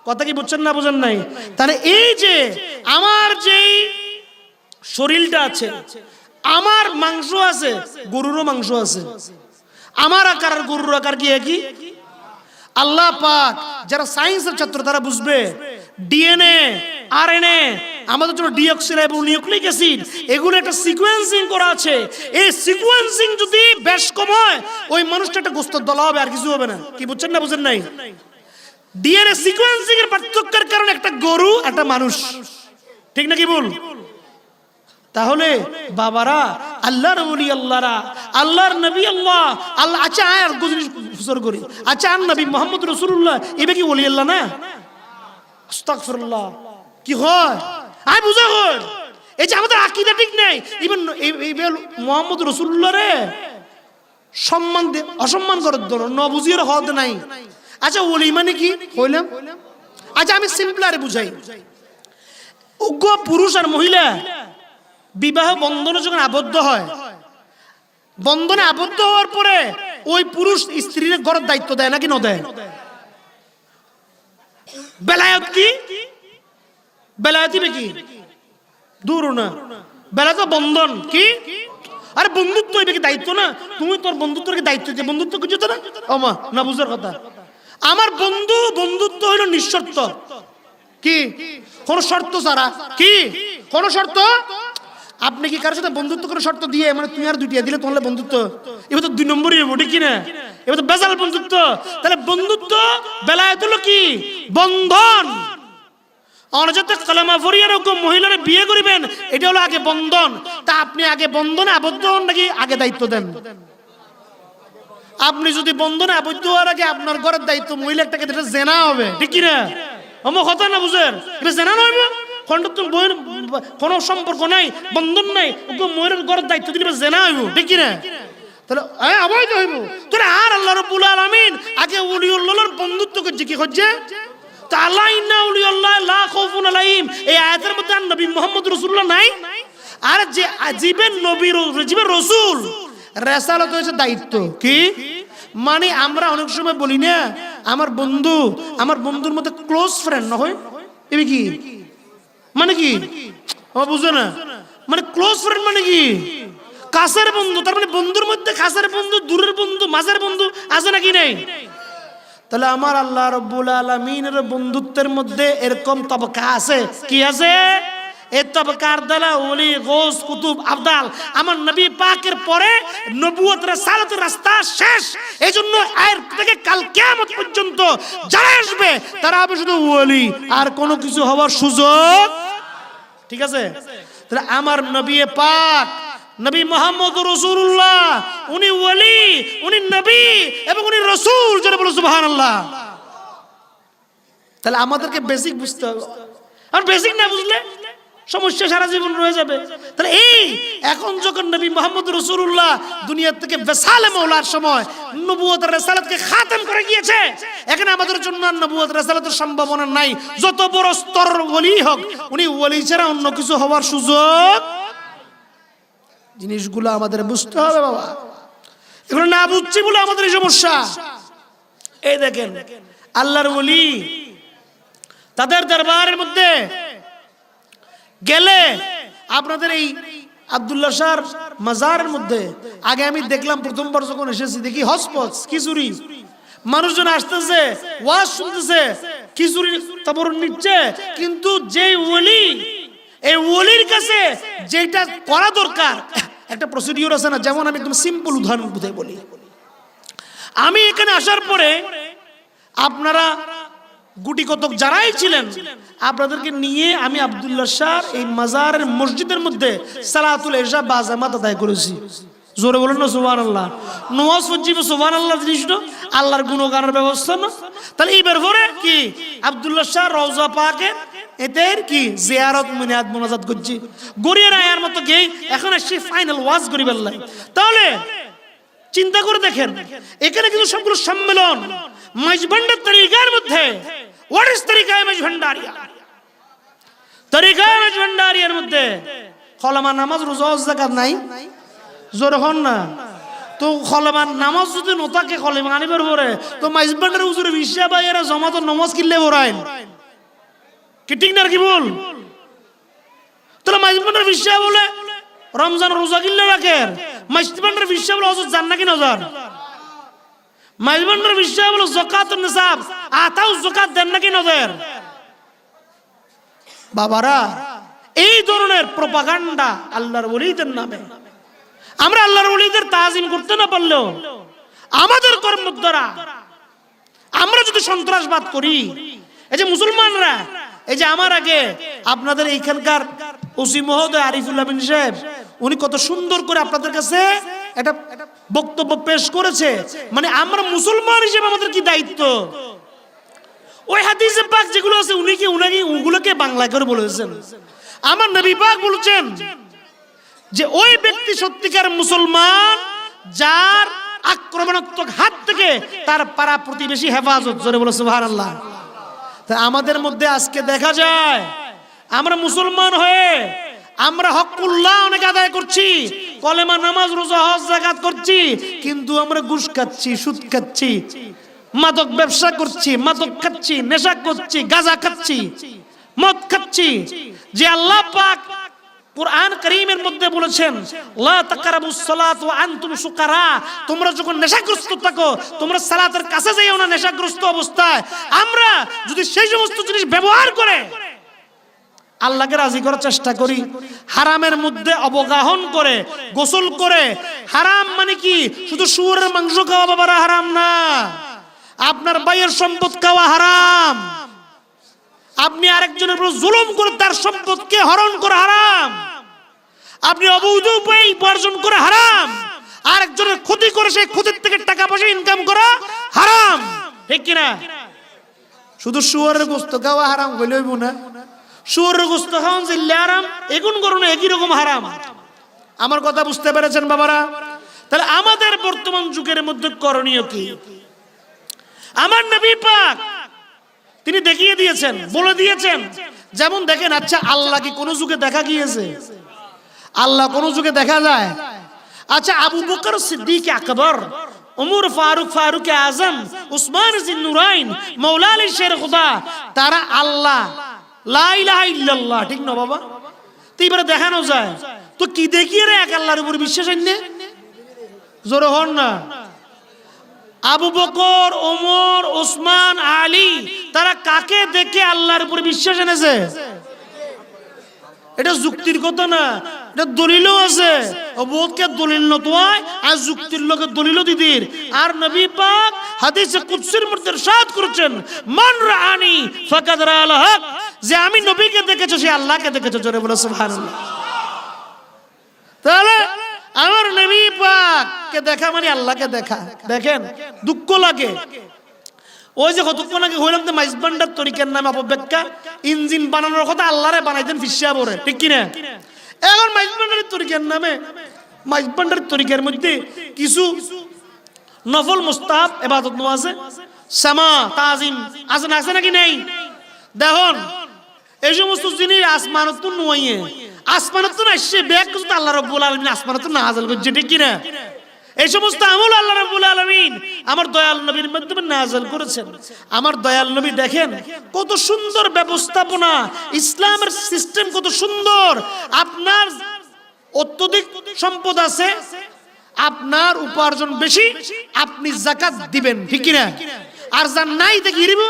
কথা কি বুঝছেন না বুঝেন নাই? তাহলে এই যে আমার যেই শরীরটা আছে, আমার মাংস আছে, গরুরও মাংস আছে, আমার আকার আর গরুর আকার কি একই? আল্লাহ পাক যারা সায়েন্সের ছাত্র তারা বুঝবে, ডিএনএ, আরএনএ, আমাদের জন্য ডিঅক্সিরাইব এবং নিউক্লিক অ্যাসিড, এগুলো একটা সিকোয়েন্সিং করা আছে। এই সিকোয়েন্সিং যদি বেশ কম হয়, ওই মানুষটা একটা গোস্তের দলা হবে, আর কিছু হবে না। কি বুঝছেন না বুঝেন নাই? ডিএনএ সিকোয়েন্সিং এর পার্থক্যের কারণে একটা গরু একটা মানুষ, ঠিক নাকি বল? তাহলে বাবারা, আল্লাহর ওলি আল্লাহরা, আল্লাহর নবী আল্লাহ আল্লাহ, আচ্ছা আর গুজরি ফুসর করি, আচ্ছা আর নবী মুহাম্মদ রাসূলুল্লাহ এবে কি ওলি আল্লাহ না? আস্তাগফিরুল্লাহ। কি হয় আই বুঝা হয়? এই যে আমাদের আকীদা ঠিক নাই, ইভেন এই মুহাম্মদ রাসূলুল্লাহ রে সম্মান দে অসম্মান করার জন্য নবুজির হদ নাই। আচ্ছা ওলি মানে কি কইলাম? আচ্ছা আমি সিম্পল আরে বুঝাই। উগ্র পুরুষ আর মহিলা বিবাহ বন্ধনে যখন আবদ্ধ হয়, বন্ধনে আবদ্ধ হওয়ার পরে ওই পুরুষ স্ত্রীর ঘরের দায়িত্ব দেয় নাকি ন দেয়? বেলায়েত কি? বেলায়েতি কি? দূর না, বেলায়েত বন্ধন কি? আরে বন্ধুত্ব এটা কি দায়িত্ব না? তুমি তোর বন্ধুত্বকে দায়িত্ব দিতে, বন্ধুত্ব কিছু তো না। ও মা, না বুঝার কথা। আমার বন্ধু, বন্ধুত্ব হইল নিঃশর্ত। কি? কোন শর্ত ছাড়া। কি? কোন শর্ত? আপনি কি কারোর সাথে বন্ধুত্ব করে শর্ত দিয়ে, মানে তুমি আর দুটিয়া দিলে তোমার বন্ধুত্ব, এবার তো 2 নম্বরই হবো, ঠিক কিনা? এবার তো বেজাল বন্ধুত্ব। তাহলে বন্ধুত্ব বেলায়েত হলো কি? বন্ধন। অনজাতে কালেমা পড়িয়ে এরকম মহিলারা বিয়ে করিবেন, এটা হলো আগে বন্ধন। তা আপনি আগে বন্ধনে আবদ্ধ হন নাকি আগে দায়িত্ব দেন? আপনি যদি বন্ধনে আবদ্ধ হওয়ার আগে আপনার ঘরের দায়িত্ব মহিলাটাকে দিলে জেনা হবে, ঠিক কিনা? আমার কথা না বুঝেন, এটা জেনা নয়। কোনো সম্পর্ক নাই, বন্ধন নাই, মহিলার ঘরের দায়িত্ব দিলে জেনা হইব, ঠিক কিনা? তাহলে অবৈধ হইব। তাহলে আর আল্লাহ রাব্বুল আলামিন আগে ওলিউল্লাহর বন্ধুত্ব করছে, কি করছে? তাআলা ইন্না আউলিয়াল্লাহ লা খাউফুন আলাইহিম, এই আয়াতের মধ্যে নবী মুহাম্মদ রাসূলুল্লাহ নাই? আর যে জীবের নবী, জীবের রাসূল, রিসালাত হচ্ছে দায়িত্ব। কি মানে? আমরা অনেক সময় বলি না আমার বন্ধু, আমার বন্ধুর মধ্যে ক্লোজ ফ্রেন্ড না হয়, এবে কি মানে? কি ও বুঝো না? মানে ক্লোজ ফ্রেন্ড মানে কি? কাছের বন্ধু। তার মানে বন্ধুর মধ্যে কাছের বন্ধু, দূরের বন্ধু, মাঝের বন্ধু আছে নাকি নাই? তাহলে আমার আল্লাহ রাব্বুল আলামিনের বন্ধুত্বের মধ্যে এরকম তবকা আছে। কি আছে? এই তবকার দ্বারা ওলি, গৌস, কুতুব, আবদাল, আমার নবী পাকের পরে নবুয়ত রাসালাতের রাস্তা শেষ। এইজন্য এর থেকে কাল কিয়ামত পর্যন্ত যারা আসবে তারা হবে শুধু ওলি, আর কোনো কিছু হওয়ার সুযোগ। ঠিক আছে? তাহলে আমার নবী পাক, নবী মুহাম্মদ রাসূলুল্লাহ, উনি ওলি, উনি নবী এবং উনি রাসূল। যারা বলে সুবহানাল্লাহ। তাহলে আমাদেরকে বেসিক বুঝতে হবে। আর বেসিক না বুঝলে সমস্যা সারা জীবন রয়ে যাবে। তাহলে এই এখন যখন নবী মুহাম্মদ রাসূলুল্লাহ দুনিয়া থেকে বেসালে মওলার সময় নবুয়ত রাসালাতকে খাতম করে গিয়েছে, এখানে আমাদের জন্য নবুয়ত রাসালাতের সম্ভাবনা নাই। যত বড় স্তর ওলি হোক, উনি ওলি ছাড়া অন্য কিছু হওয়ার সুযোগ। জিনিসগুলো আমাদের বুঝতে হবে বাবা। এগুলো না বুঝছি বলে আমাদের এই সমস্যা। এই দেখেন আল্লাহর ওলি, তাদের দরবারের মধ্যে গেলে আপনাদের এই আব্দুল্লাহ শাহর মাজারের মধ্যে আগে আমি দেখলাম, প্রথমবার যখন এসেছি দেখি হসপস খিচুড়ি, মানুষজন আসতেছে, ওয়াজ শুনতেছে, খিচুড়ি তারপর নিচ্ছে। কিন্তু যে ওলি, এই ওলির কাছে যেটা করা দরকার, একটা প্রসিডিউর আছে না? যেমন আমি একদম সিম্পল উদাহরণ বলি। আমি এখানে আসার পরে আপনারা গুটি কতক যারাই ছিলেন, আপনাদেরকে নিয়ে আমি আব্দুল্লাহ শাহ এই মাজারের মসজিদের মধ্যে সালাতুল ইশা বাজামাত আদায় করেছি। জোরে বলেন না সুবহানাল্লাহ। নওয়াজ পড়ছিবে সুবহানাল্লাহ জিনিসটা আল্লাহর গুণগানের ব্যবস্থা না? তাহলে এইবার পরে কি আব্দুল্লাহ শাহ রওজা পাকে এদের কি জিয়ারত মিনাত মুনাজাত করছি, গড়িয়ে রায়ার মতো গেই এখন আসছি ফাইনাল ওয়াজ করি বেল্লাই। তাহলে চিন্তা করে দেখেন, এখানে কিন্তু সবগুলো সম্মেলন মাইজভান্ডার তরিকার মধ্যে। হোয়াট ইজ তরিকা মাইজভান্ডারিয়া? তরিকা মাইজভান্ডারিয়ার মধ্যে খলামা নামাজ, রোজা, যাকাত নাই। জোরে হন না তো। খলামা নামাজ যদি নতাকে খলেমা আনিবার পরে তো মাইজভান্ডার হুজুরে বিশ্বাস ভাই এরা জমাত নামাজ কিনলে বরাইন কি? ঠিক না কি বল? তাহলে মাইজভান্ডার বিশ্বাস বলে রমজান রোজা কিনলে রাখের, মাইজভান্ডার বিশ্বাস বলে হযরত জান নাকি নজর, মাইজভান্ডার বিশ্বাস বলে যাকাতুন নিসাব আতাও যাকাত দেন নাকি নজর। বাবারা, এই ধরনের প্রপাগান্ডা আল্লাহর ওলিদের নামে। আমরা আল্লাহর ওলিদের তাজিম করতে না পারলেও আমাদের কর্মের দ্বারা আমরা যদি সন্ত্রাসবাদ করি, এই যে মুসলমানরা, এই যে আমার আগে আপনাদের এইখানকার ওসি মহোদয় আরিফুল্লাহ বিন সাহেব, উনি কত সুন্দর করে আপনাদের কাছে একটা বক্তব্য পেশ করেছে। মানে আমরা মুসলমান হিসেবে আমাদের কি দায়িত্ব, ওই হাদিসে পাক যেগুলো আছে উনি ওগুলোকে বাংলা করে বলেছেন। আমার নবী পাক বলেছেন যে ওই ব্যক্তি সত্যিকার মুসলমান যার আক্রমণাত্মক হাত থেকে তার পাড়া প্রতিবেশী হেফাজত। জোরে বলে সুবহানাল্লাহ। তা আমাদের মধ্যে আজকে দেখা যায় আমরা মুসলমান হয়ে আমরা হকুল্লাহ অনেক আদায় করছি, কলেমা, নামাজ, রোজা, হজ, যাকাত করছি, কিন্তু আমরা ঘুষ খাচ্ছি, সুদ খাচ্ছি, মাদক ব্যবসা করছি, মাদক খাচ্ছি, নেশা করছি, গাঁজা খাচ্ছি, মদ খাচ্ছি, যে আল্লাহ পাক কুরআন কারীমের মধ্যে বলেছেন লা তাকরাবুস সালাত ওয়া আনতুম সুকারা, তোমরা যখন নেশাগ্রস্ত থাকো তোমরা সালাতের কাছে যাইও না নেশাগ্রস্ত অবস্থায়। আমরা যদি সেই সমস্ত জিনিস ব্যবহার করে আল্লাহকে রাজি করার চেষ্টা করি, হারামের মধ্যে অবগাহন করে গোসল করে, হারাম মানে কি শুধু শুয়োরের মাংস খাওয়া বাবারা হারাম না, আপনার ভাইয়ের সম্পদ খাওয়া হারাম, আপনি আরেকজনের উপর জুলুম করে তার সম্পদকে হরণ করা হারাম, আপনি অবৈধ উপায়ে উপার্জন করা হারাম, আরেকজনের ক্ষতি করে সেই ক্ষতির থেকে টাকা পয়সা ইনকাম করা হারাম, ঠিক কিনা? শুধু শুয়োরের গোশত খাওয়া হারাম হইলে হইব না, শুয়োরের গোশত খাওয়া জিল্লে হারাম, এগুন করুন একই রকম হারাম। আমার কথা বুঝতে পেরেছেন বাবারা? তাহলে আমাদের বর্তমান যুগের মধ্যে করণীয় কি? আমার নবী পাক তিনি দেখিয়ে দিয়েছেন, বলে দিয়েছেন। যেমন দেখেন, আচ্ছা আল্লাহ কি কোন যুগে দেখা গিয়েছে? আল্লাহ কোন যুগে দেখা যায়? আচ্ছা আবু বকর সিদ্দিক আকবর, উমর ফারুক ফারুক আজম, উসমান জিন্নুরাইন, মৌলা আলী শের খুদা, তারা আল্লাহ লা ইলাহা ইল্লাল্লাহ, ঠিক না বাবা? তো এবারে দেখানো যায় তো কি দেখিয়ে রে এক আল্লাহর উপর বিশ্বাস আনলে? জোরে হন না। আবু বকর, ওমর, ওসমান, আলী তারা কাকে দেখে আল্লাহর উপর বিশ্বাস এনেছে? এটা যুক্তির কথা না, এটা দলিলও আছে। অবুকে দলিল নতোয় আর যুক্তির লোকে দলিলও দিদির। আর নবী পাক হাদিসে কুদসির মধ্যে ইরশাদ করেছেন, মান রাআনি ফাকাদ রাআল হক, যে আমি নবীকে দেখেছো সে আল্লাহকে দেখেছো। জোরে বলো সুবহানাল্লাহ। তাহলে আমার নবী পাককে দেখা মানে আল্লাহকে দেখা। দেখেন দুঃখ লাগে, ওই যে কতক্ষণ আগে হইলাম যে মাইজবান্ডার তরিকার নামে অপব্যাখ্যা, ইঞ্জিন বানানোর কথা আল্লাহরে বানাইতেন ফিসা পড়ে, ঠিক কিনা? এখন মাইজবান্ডারের তরিকার নামে, মাইজবান্ডারের তরিকার মধ্যে কিছু নফল মুস্তাহাব ইবাদত আছে, সামা তাজিম আছে না, আছে নাকি নেই? দেখুন এই সমস্ত জিনিস আসমানত তো নয়, আসমানত তো আসছে ব্যাগ কিছু আল্লাহ রাব্বুল আলামিন আসমানত তো নাযিল করছে, ঠিক কিনা? এই সমস্ত আমল আল্লাহ রাব্বুল আলামিন আমার দয়াল নবীর মাধ্যমে নাযিল করেছেন। আমার দয়াল নবী দেখেন কত সুন্দর ব্যবস্থাপনা, ইসলামের সিস্টেম কত সুন্দর। আপনার অত্যধিক সম্পদ আছে, আপনার উপার্জন বেশি, আপনি যাকাত দিবেন, ঠিক কিনা? আর যার নাই দেখি নিব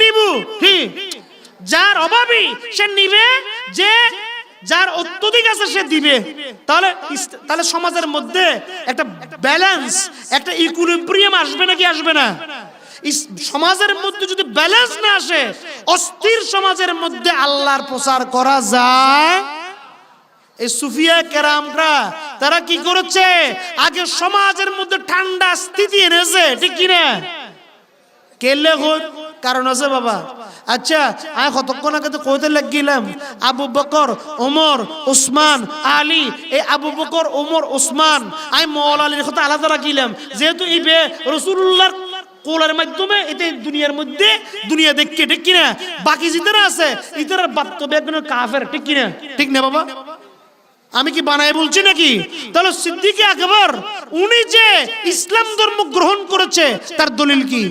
নিব, ঠিক। যার অভাবী সে নিবে, যে যার অত্যধিক আছে সে দিবে। তাহলে সমাজের মধ্যে একটা ব্যালেন্স, একটা ইকুইলিব্রিয়াম আসবে নাকি আসবে না? সমাজের মধ্যে যদি ব্যালেন্স না আসে, অস্থির সমাজের মধ্যে আল্লাহর প্রচার করা যায়? এই সুফিয়া কেরামরা তারা কি করেছে? আগে সমাজের মধ্যে ঠান্ডা স্থিতি এনেছে, ঠিক কিনা? কেলে কারণ আছে বাবা। আচ্ছা আমি কতক্ষণ আগে তো কইতে লাগিলাম আবু বকর, ওমর, ওসমান, আলী। এই আবু বকর, ওমর, ওসমান আমি মওলা আলীর কথা আলাদা রাখিলাম, যেহেতু ইবে রাসূলুল্লাহর কোলের মাধ্যমে এতে দুনিয়ার মধ্যে দুনিয়া দেখকে, ঠিক কিনা? বাকি যারা আছে ইতারা বাস্তবে একজন কাফের, ঠিক কিনা? ঠিক না বাবা? আমি কি বানায় বলছি নাকি? তাহলে সিদ্দিক আকবর উনি যে ইসলাম ধর্ম গ্রহণ করেছে তার দলিল কি?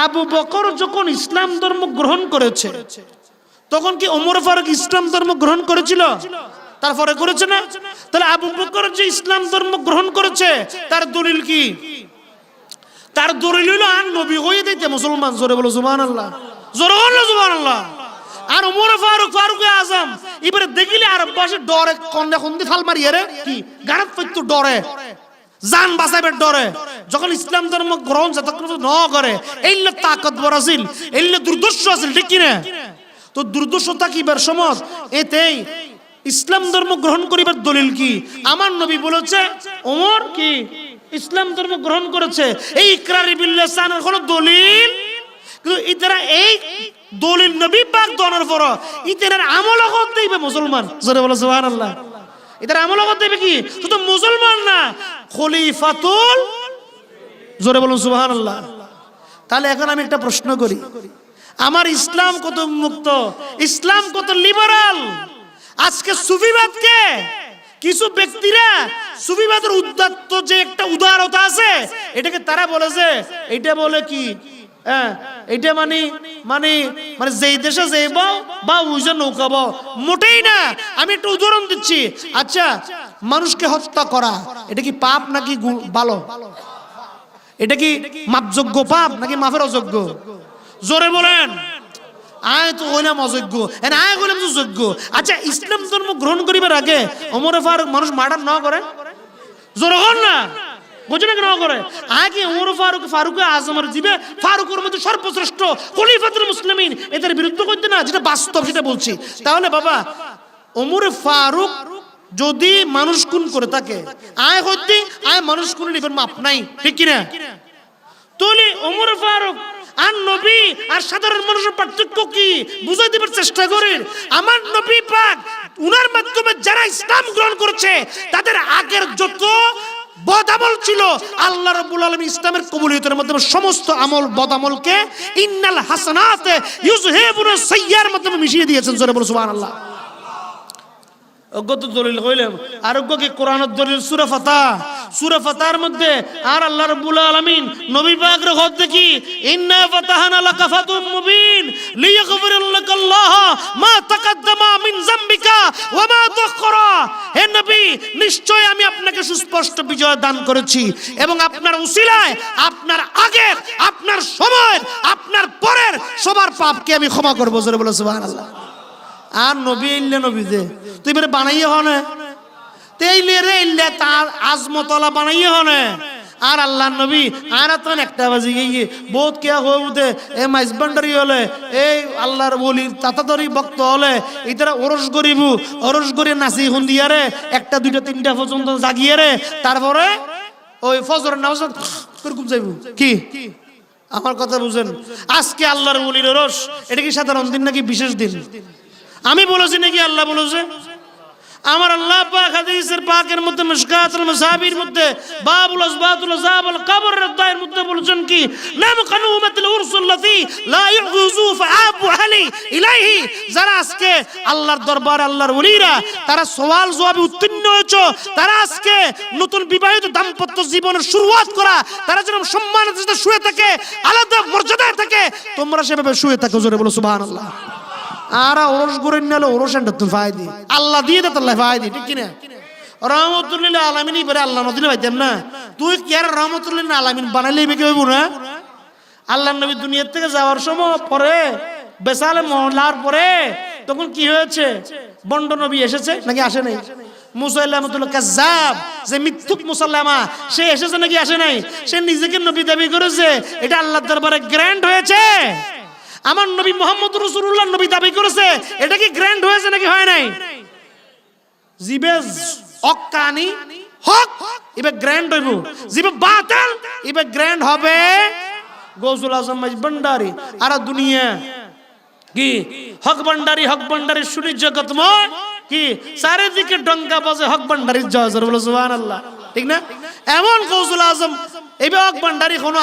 আবু বকর যখন ইসলাম ধর্ম গ্রহণ করেছে তখন কি ওমর ফারুক ইসলাম ধর্ম গ্রহণ করেছিল? তারপরে করেছে না? তাহলে আবু বকর যে ইসলাম ধর্ম গ্রহণ করেছে তার দলিল কি? তার দলিল হলো আর নবী হয়ে দিতে মুসলমান। জোরে বলো সুবহানাল্লাহ, জোরে বলো সুবহানাল্লাহ। আর ওমর ফারুক, ফারুক আজম এবারে দেখিলে আরব ভাষায় ডরে, কন্যা খন্দি ফাল মারিয়ে রে কি গারাত পড়তো, ডরে জান বাঁচাবে ডরে। যখন ইসলাম ধর্ম গ্রহণ যতক্ষণ ন করে এইলে তাকতবর আছিল, এইলে দুর্দর্শ আছিল, ঠিক কিনা? তো দুর্দর্শতা কিবার সমাজ এতেই ইসলাম ধর্ম গ্রহণ করিবার দলিল কি? আমার নবী বলেছে ওমর কি ইসলাম ধর্ম গ্রহণ করেছে, এই ইকরারি বিল্লাহ সানের কোনো দলিল। কিন্তু ইতারা এই দলিল নবী পাক দনের পর ইতার আমল করতে দিবে মুসলমান। জোরে বলো সুবহানাল্লাহ। ইতার আমল করতে দিবে কি? শুধু মুসলমান না, খলিফাতুল, জোরে বলুন সুবহানাল্লাহ। তাহলে এখন আমি একটা প্রশ্ন করি, আমার ইসলাম কত মুক্ত, ইসলাম কত লিবারাল। আজকে সুফিবাদকে কিছু ব্যক্তিরা সুফিবাদের উদ্যত্ত যে একটা উদারতা আছে, এটাকে তারা বলে যে এটা বলে কি, হ্যাঁ এটা মানে মানে মানে যেই দেশে যাইবাও বা উজে নৌকাবাও, মোটেই না। আমি একটা উদাহরণ দিচ্ছি। আচ্ছা, মানুষকে হত্যা করা এটা কি পাপ নাকি ভালো? এটা কি মাপযোগ্য পাপ নাকি মাফের অযোগ্য? জোরে বলেন। আয় তো হইলাম অযোগ্য, আয় হইলাম তো যোগ্য। আচ্ছা, ইসলাম ধর্ম গ্রহণ করিবার আগে ওমরে ফারুক মানুষ মার্ডার না করে? জোরে হন না, বুঝে না কেন করে? আয় কি ওমর ফারুক আজমের জীবে ফারুকের মধ্যে সর্বশ্রেষ্ঠ খলিফাতুল মুসলিমিন, এদের বিরুদ্ধে করতে না, যেটা বাস্তব সেটা বলছি। তাহলে বাবা, ওমর ফারুক যদি মানুষ খুন করে থাকে, আয় হইতে আয় মানুষ খুন নিবেন মাপ নাই, ঠিক কিনা? তাহলে ওমর ফারুক আর নবী আর সাধারণ মানুষের পার্থক্য কি বুঝাই দেবার চেষ্টা করেন। আমার নবী পাক উনার মাধ্যমে যারা ইসলাম গ্রহণ করেছে তাদের আগের যত বদ আমল ছিল, আল্লাহ রাব্বুল আলামিন ইসলামের কবুলিয়তের মাধ্যমে সমস্ত আমল বদ আমলকে ইন্নাল হাসানাতে ইউযহিবুনাস সাইয়্যার মাধ্যমে মিশিয়ে দিয়েছেন। জোরে বলো সুবহানাল্লাহ। অজ্ঞত দলিল কইলাম আরোগ্য কি কোরআনের দলিল সূরা ফাতিহা, সূরা ফাতিহার মধ্যে আর আল্লাহ রাব্বুল আলামিন নবী পাকের কথা দেখি ইন্না ফাতাহনা লাকা ফাতুম মুবিন লিয়াগফিরাল্লাকাল্লাহ মা তাকাদ্দামা মিন যামবিকা ওয়া মা তাআখারা। হে নবী, নিশ্চয় আমি আপনাকে সুস্পষ্ট বিজয় দান করেছি এবং আপনার উসিলায় আপনার আগের, আপনার সময়ের, আপনার পরের সবার পাপকে আমি ক্ষমা করব। জোরে বলো সুবহানাল্লাহ। আর নবী ইল্লে নবী যে তুই এবারে বানাইয়ে হনে তেইলে রে ইল্লে তার আজমতলা বানাইয়ে হনে। আর আল্লাহ নবী আর তখন একটা বাজি গিয়ে বহুত কেয়া হয়ে উঠে এ মাইজবান্ডারি হলে এই আল্লাহর বলির তাতাতরি ভক্ত হলে ইতারা ওরস গরিব ওরস গরি নাচি হুন্দিয়ারে একটা দুইটা তিনটা পর্যন্ত জাগিয়ে রে, তারপরে ওই ফজরের নামাজ এরকম যাইব। কি আমার কথা বুঝেন? আজকে আল্লাহর বলির ওরস এটা কি সাধারণ দিন নাকি বিশেষ দিন? আমি বলেছি নাকি আল্লাহ বলেছে? আমার আল্লাহ পাক হাদিসের পাকের মধ্যে মিশকাতুল মাসাবির মধ্যে বাবুল আসবাতুল আযাবুল কবরের অধ্যায়ের মধ্যে বলেছেন কি নাম কানুমাতুল উরসুল্লাতি লা ইউযু ফাআবু আলি ইলাইহি। যারা আজকে আল্লাহর দরবারে আল্লাহর ওলিরা তারা সওয়াল জবাবে উত্তীর্ণ হয়েছে, তারা আজকে নতুন বিবাহিত দাম্পত্য জীবনের শুরুয়াত করা, তারা যেন সম্মানের সাথে শুয়ে থাকে, আলাদা মর্যাদায় থাকে, তোমরা সেভাবে শুয়ে থাকো। জোরে বলো সুবহানাল্লাহ। আর ওরস গরে নিলে ওরসেন্টা তুমি ফায়দি আল্লাহ দিয়ে দে তাল্লাহ ফায়দি, ঠিক কিনা? রহমতুল্লিল আলামিন এবারে আল্লাহ নদিলে পাইতাম না, তুই কি আর রহমতুল্লিল আলামিন বানাইলে বেঁকে হইব না? আল্লাহ নবী দুনিয়ার থেকে যাওয়ার সময় পরে বেসালে মহলার পরে তখন কি হয়েছে? বন্ড নবী এসেছে নাকি আসে নাই? মুসাইলামাতুল কাজ্জাব যে মিথ্যুক মুসাল্লামা, সে এসেছে নাকি আসে নাই? সে নিজেকে নবী দাবি করেছে, এটা আল্লাহর দরবারে গ্র্যান্ড হয়েছে? আমার নবী মুহাম্মদ রাসূলুল্লাহ নবী দাবি করেছে, এটা কি গ্র্যান্ড হয়েছে নাকি হয় নাই? জিবে অকানি হক ইবে গ্র্যান্ড হইব, জিবে বাতিল ইবে গ্র্যান্ড হবে। গৌসুল আজম ভান্ডারী আর দুনিয়া কি হক ভান্ডারী শুনি জগৎময় কি চারিদিকে ডঙ্কা বাজে হক ভান্ডারীর জয়। জোরে বলো সুবহানাল্লাহ, ঠিক না? এমন গৌসুল আজম এইবে হক ভান্ডারী কোনো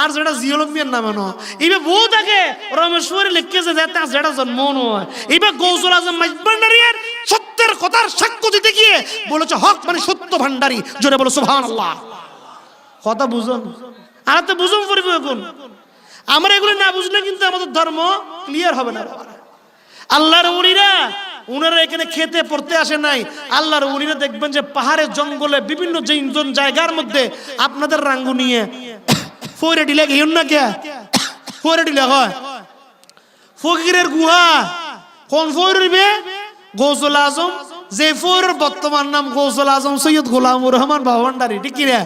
আর যেটা জিওলমিয়ার নাম ন এইবে বহু থাকে রমেশ্বরী লিখেছে যেটা যেটা জন্ম নয়। এইবে গৌসুল আজম ভান্ডারীর সত্যের কথার সাক্ষ্য দিতে গিয়ে বলেছে হক মানে সত্য ভান্ডারী। জোরে বলো সুবহানাল্লাহ। কথা বুঝুন, আর তো বুঝুন পড়বে এখন। আমরা এগুলো না বুঝলে কিন্তু আমাদের ধর্ম ক্লিয়ার হবে না। আল্লাহর ওলিরা উনারা এখানে খেতে পড়তে আসে নাই। আল্লাহর ওলিরা দেখবেন যে পাহাড়ে জঙ্গলে বিভিন্ন জায়গার মধ্যে আপনাদের রাঙ্গু নিয়ে ফোরে ডিলে গেন না কে ফোরে ডিলে হয় ফকিরের গুহা কোন ফোরবে? গৌসুল আজম, যে ফোরের বর্তমান নাম গৌসুল আজম সৈয়দ গোলামুর রহমান ভান্ডারী, ঠিক কি না?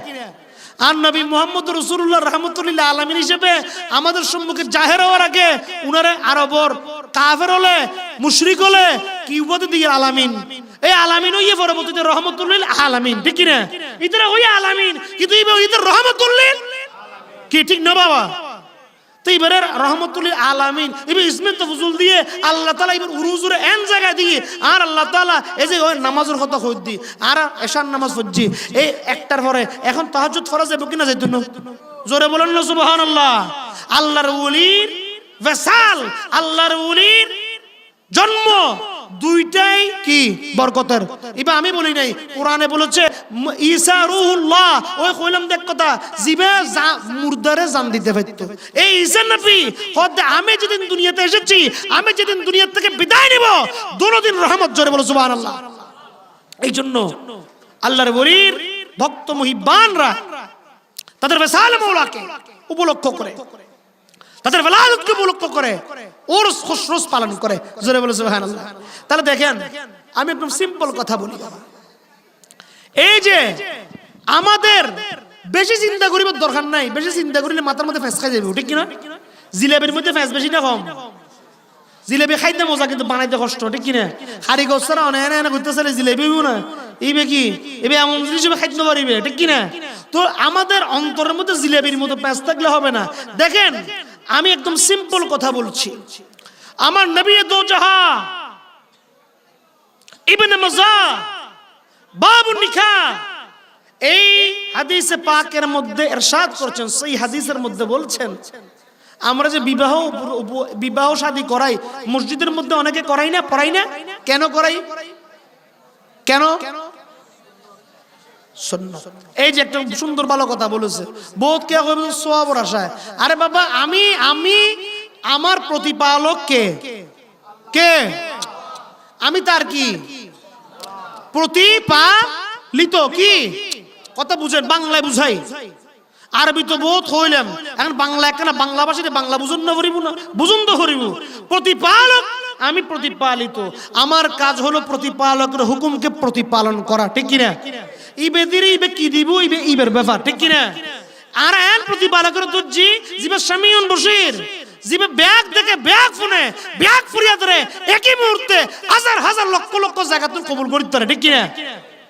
আর নবী মুহাম্মদ রাসূলুল্লাহ রাহমাতুল্লিল আলামিন হিসেবে আমাদের সম্মুখে জাহের হওয়ার আগে উনারে আরবর কাফের হলে মুশরিক হলে কি উপাধি দিয়ে আলামিন? এই আলামিন হইয়ে পরবর্তীতে রহমাতুল্লিল আলামিন, ঠিক কি না? ইতরা হইয়া আলামিন কিন্তু ইতর রহমাতুল্লিল কি, ঠিক না বাবা? তো এবারে রহমাতুল্লিল আলামিন এবার ইসমে তফজুল দিয়ে আল্লাহ তাআলা এবার উরুজুরে এন জায়গা দিয়ে আর আল্লাহ তাআলা এই যে নামাজের কথা কই দি আর এশার নামাজ পড়ছি এই একটার পরে এখন তাহাজ্জুদ ফরজ হবে কিনা যাইতো না? জোরে বলেন না সুবহানাল্লাহ। আল্লাহর ওলির ওয়াসাল, আল্লাহর ওলির জন্ম দুইটাই কি বরকতের। এবার আমি বলি নাই, কোরআনে বলেছে ঈসা রূহুল্লাহ। ওই কইলাম দেখ কথা, জিবে মুর্দারে জান দিতে পারতো। এই ঈসা নবী হতে আমি যেদিন দুনিয়াতে এসেছি, আমি যেদিন দুনিয়া থেকে বিদায় নিব, দুদিন রহমত জোরে বলো সুবহানাল্লাহ। এই জন্য আল্লাহর ওলির ভক্ত মুহিব্বানরা তাদের বিশাল মওলাকে উপলক্ষ করে, তাদের ওলাদতকে উপলক্ষ করে ওর খুশরুস পালন করে, জোরে বলে সুবহানাল্লাহ। তাহলে দেখেন, আমি একদম সিম্পল কথা বলি, এই যে আমাদের বেশি চিন্তা করিবার দরকার নাই। বেশি চিন্তা করিলে মাথার মধ্যে ফেস খাই যাবে, ঠিক কিনা? জিলেবির মধ্যে ফেস বেশি না কম? জিলেবি খাইতে মজা, কিন্তু বানাইতে কষ্ট, ঠিক কিনা? হারি গোসরা অনেক এনে করতেছে জিলেবি না, এইবে কি এবে এমন জিনিস খাইতে পারিবে, ঠিক কিনা? তো আমাদের অন্তরের মধ্যে জিলেবির মতো প্যাঁচ থাকলে হবে না। দেখেন, আমি একদম সিম্পল কথা বলছি। আমার নবী দো জাহা ইবনে মাজা বাবুন নিকাহ, এই হাদিসে পাকের মধ্যে ইরশাদ করেছেন, সেই হাদিসের মধ্যে বলছেন, আমরা যে বিবাহ শাদী করাই, মসজিদের মধ্যে অনেকে করাই না, পড়াই না। কেন করাই? কেন? এই যে একটা সুন্দর ভালো কথা বলেছে, বহুত কে সওয়াবের আশায়। আরে বাবা, আমি আমার প্রতিপালক কে? কে? আমি তার কি প্রতিপালিত? কি কথা বুঝেন? বাংলায় বুঝাই, আরবি তো বহুত হইলাম, এখন বাংলা একখানা বাংলা ভাষাতে বাংলা বুঝুন না করিব না, বুঝুন তো করিব। প্রতিপালক, আমি প্রতিপালিত, আমার কাজ হলো প্রতিপালকের হুকুমকে প্রতিপালন করা, ঠিক কিনা? ইবে দিরে ইবে কি দিব, ইবে ইবের ব্যাপার, ঠিক কিনা? আর এন প্রতিপালকের দুজি জিবে সামিউন বসির, জিবে ব্যাগ দেখে ব্যাগ ফোনে ব্যাগ ফুরিয়া ধরে একই মুহূর্তে হাজার হাজার লক্ষ লক্ষ জায়গা তুই কবুল করিতে পারে, ঠিক কিনা?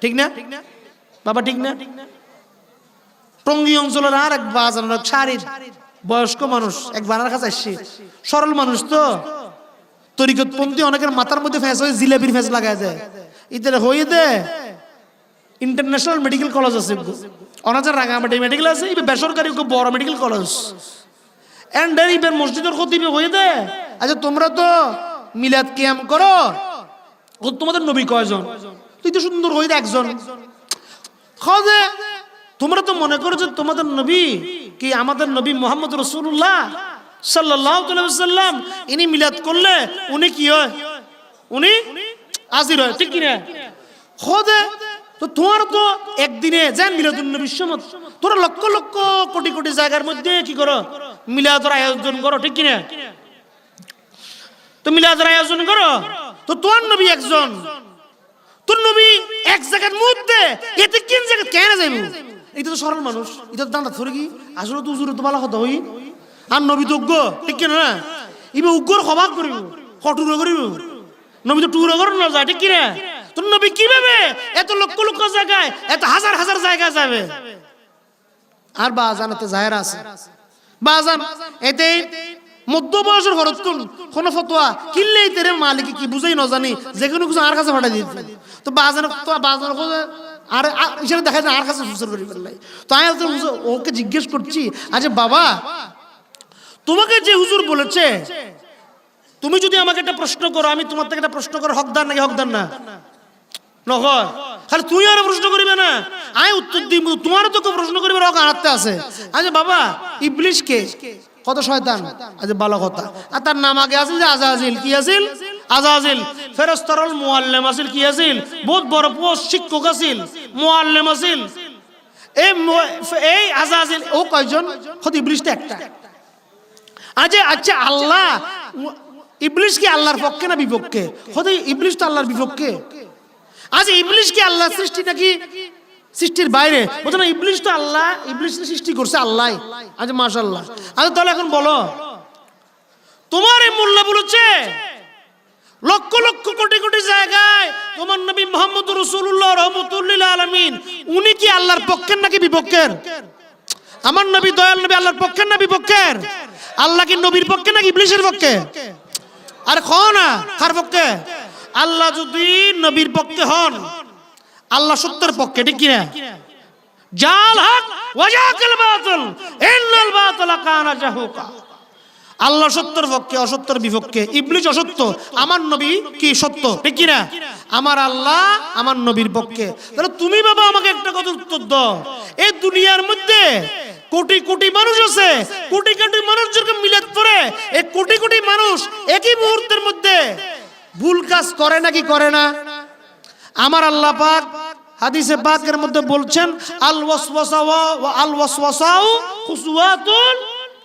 ঠিক না বাবা? ঠিক না? টঙ্গী অঞ্চলের আর এক বাজার শাড়ির বয়স্ক মানুষ এক বানার কাছে আসছে, সরল মানুষ তো, তরিকতপন্থী, অনেকের মাথার মধ্যে ফেঁস হয়ে জিলেবির ফেঁস লাগায় যায়। ইদের হয়ে দে ইন্টারন্যাশনাল মেডিকেল কলেজ আছে, অনাজার রাঙামাটি মেডিকেল আছে, ইবে বেসরকারি খুব বড় মেডিকেল কলেজ। এন্ড ইবের মসজিদের খতিবে হয়ে দে, আচ্ছা তোমরা তো মিলাদ কিয়াম করো, তোমাদের নবী কয়জন? তুই তো সুন্দর হয়ে দে একজন। খোঁজে তোমরা তো মনে করো যে তোমাদের নবী কি আমাদের নবী মুহাম্মদ রাসূলুল্লাহ সাল্লাল্লাহু আলাইহি ওয়াসাল্লাম, ইনি মিলাদ করলে উনি কি হয়? উনি হাজির হয়, ঠিক কি না? খোদে তো তোমার তো একদিনে যেন মিলাদুন নবীর সমত, তোরা লক্ষ লক্ষ কোটি কোটি জায়গার মধ্যে কি করো? মিলাদের আয়োজন করো, ঠিক কি না? তো মিলাদের আয়োজন করো, তো তোমার নবী একজন, তোর নবী এক জায়গার মধ্যে, এতে কোন জায়গা কেন যাইবো? এটা তো সরল মানুষ, এটা তো দাঁড়া ধরে কি আসলে তো উজুরে তো ভালো কথা হই, আর নবী তো উগ্র, ঠিক কিনা? না ইবে উগ্র খবর করিব, কটুর করিব, নবী তো টুর করে না যায়, ঠিক কিনা? তোর নবী কিভাবে এত লক্ষ লক্ষ জায়গায়, এত হাজার হাজার জায়গা যাবে? আর বাজানাতে জাহের আছে, বাজান এতে মধ্য বয়সের হরতুন কোন ফতোয়া কিনলেই তেরে মালিক কি বুঝাই না জানি, যে কোনো কিছু আর কাছে পাঠাই দিতে, তো বাজান তো বাজান আর ইশারা দেখা যায় আর কাছে সুসর করি ফেললাই। তো আমি ওকে জিজ্ঞেস করছি, আচ্ছা বাবা, তোমাকে যে হুজুর বলেছে, তুমি যদি আমাকে একটা প্রশ্ন করো, আমি তোমার থেকে একটা প্রশ্ন করো, হকদার নাকি হকদার না? নয়, খালি তুই আর প্রশ্ন করিবে না, আমি উত্তর দিব, তোমার তো কেউ প্রশ্ন করিবে হক আনাতে আছে। আচ্ছা বাবা, ইবলিশ কে? কত শয়তান, আজ ভালো কথা। আর তার নাম আগে আছে যে আজাজিল, কি আছিল? আজাজিল। ফেরেশতারল মুআল্লিম আছিল, কি আছিল? বহুত বড় পোস্ট, শিক্ষক আছিল, মুআল্লিম আছিল। এই আজাজিল ও কয়জন? খোদ ইবলিশটা একটা। আচ্ছা আল্লাহ, ইবলিশ কি আল্লাহর পক্ষে না বিপক্ষে? খোদ ইবলিশ তো আল্লাহর বিপক্ষে। আচ্ছা ইবলিশ কি আল্লাহর সৃষ্টি নাকি সৃষ্টির বাইরে? বলছে না, ইবলিশ তো আল্লাহ, ইবলিশ সৃষ্টি করছে আল্লাহ। আচ্ছা মাশাআল্লাহ। আচ্ছা তাহলে এখন বলো, তোমার এই মোল্লা বলেছে লক্ষ লক্ষ কোটি কোটি জায়গায় তোমার নবী মুহাম্মদ রাসূলুল্লাহ রাহমাতুল লিল আলামিন, উনি কি আল্লাহর পক্ষের নাকি বিপক্ষের? আমার নবী দয়াল নবী আল্লাহর পক্ষের না বিপক্ষের? আল্লাহ কি নবীর পক্ষে নাকি ইবলিশের পক্ষে? আরে কও না, কার পক্ষে? আল্লাহ যদি নবীর পক্ষে হন, আল্লাহ সত্যের পক্ষে, ঠিক কি না? জাল হক ওয়া জাকাল বাতিল ইন্নাল বাতিলা কানা জাহুকা। আল্লাহ সত্যের পক্ষে, অসত্যের বিপক্ষে। ইবলিস অসত্য, আমার নবী কি সত্য, ঠিক কি না? আমার আল্লাহ আমার নবীর পক্ষে। তাহলে তুমি বাবা আমাকে একটা কথা উত্তর দাও, এই দুনিয়ার মধ্যে কোটি কোটি মানুষ আছে, কোটি কোটি মানুষ যখন মিলাদ পড়ে, এই কোটি কোটি মানুষ একই মুহূর্তের মধ্যে ভুল কাজ করে নাকি করে না? আমার আল্লাহ পাক হাদিসে পাকের মধ্যে বলছেন, আল ওয়াসওয়াসা ওয়া আল ওয়াসওয়াসাউ খুসওয়াতুন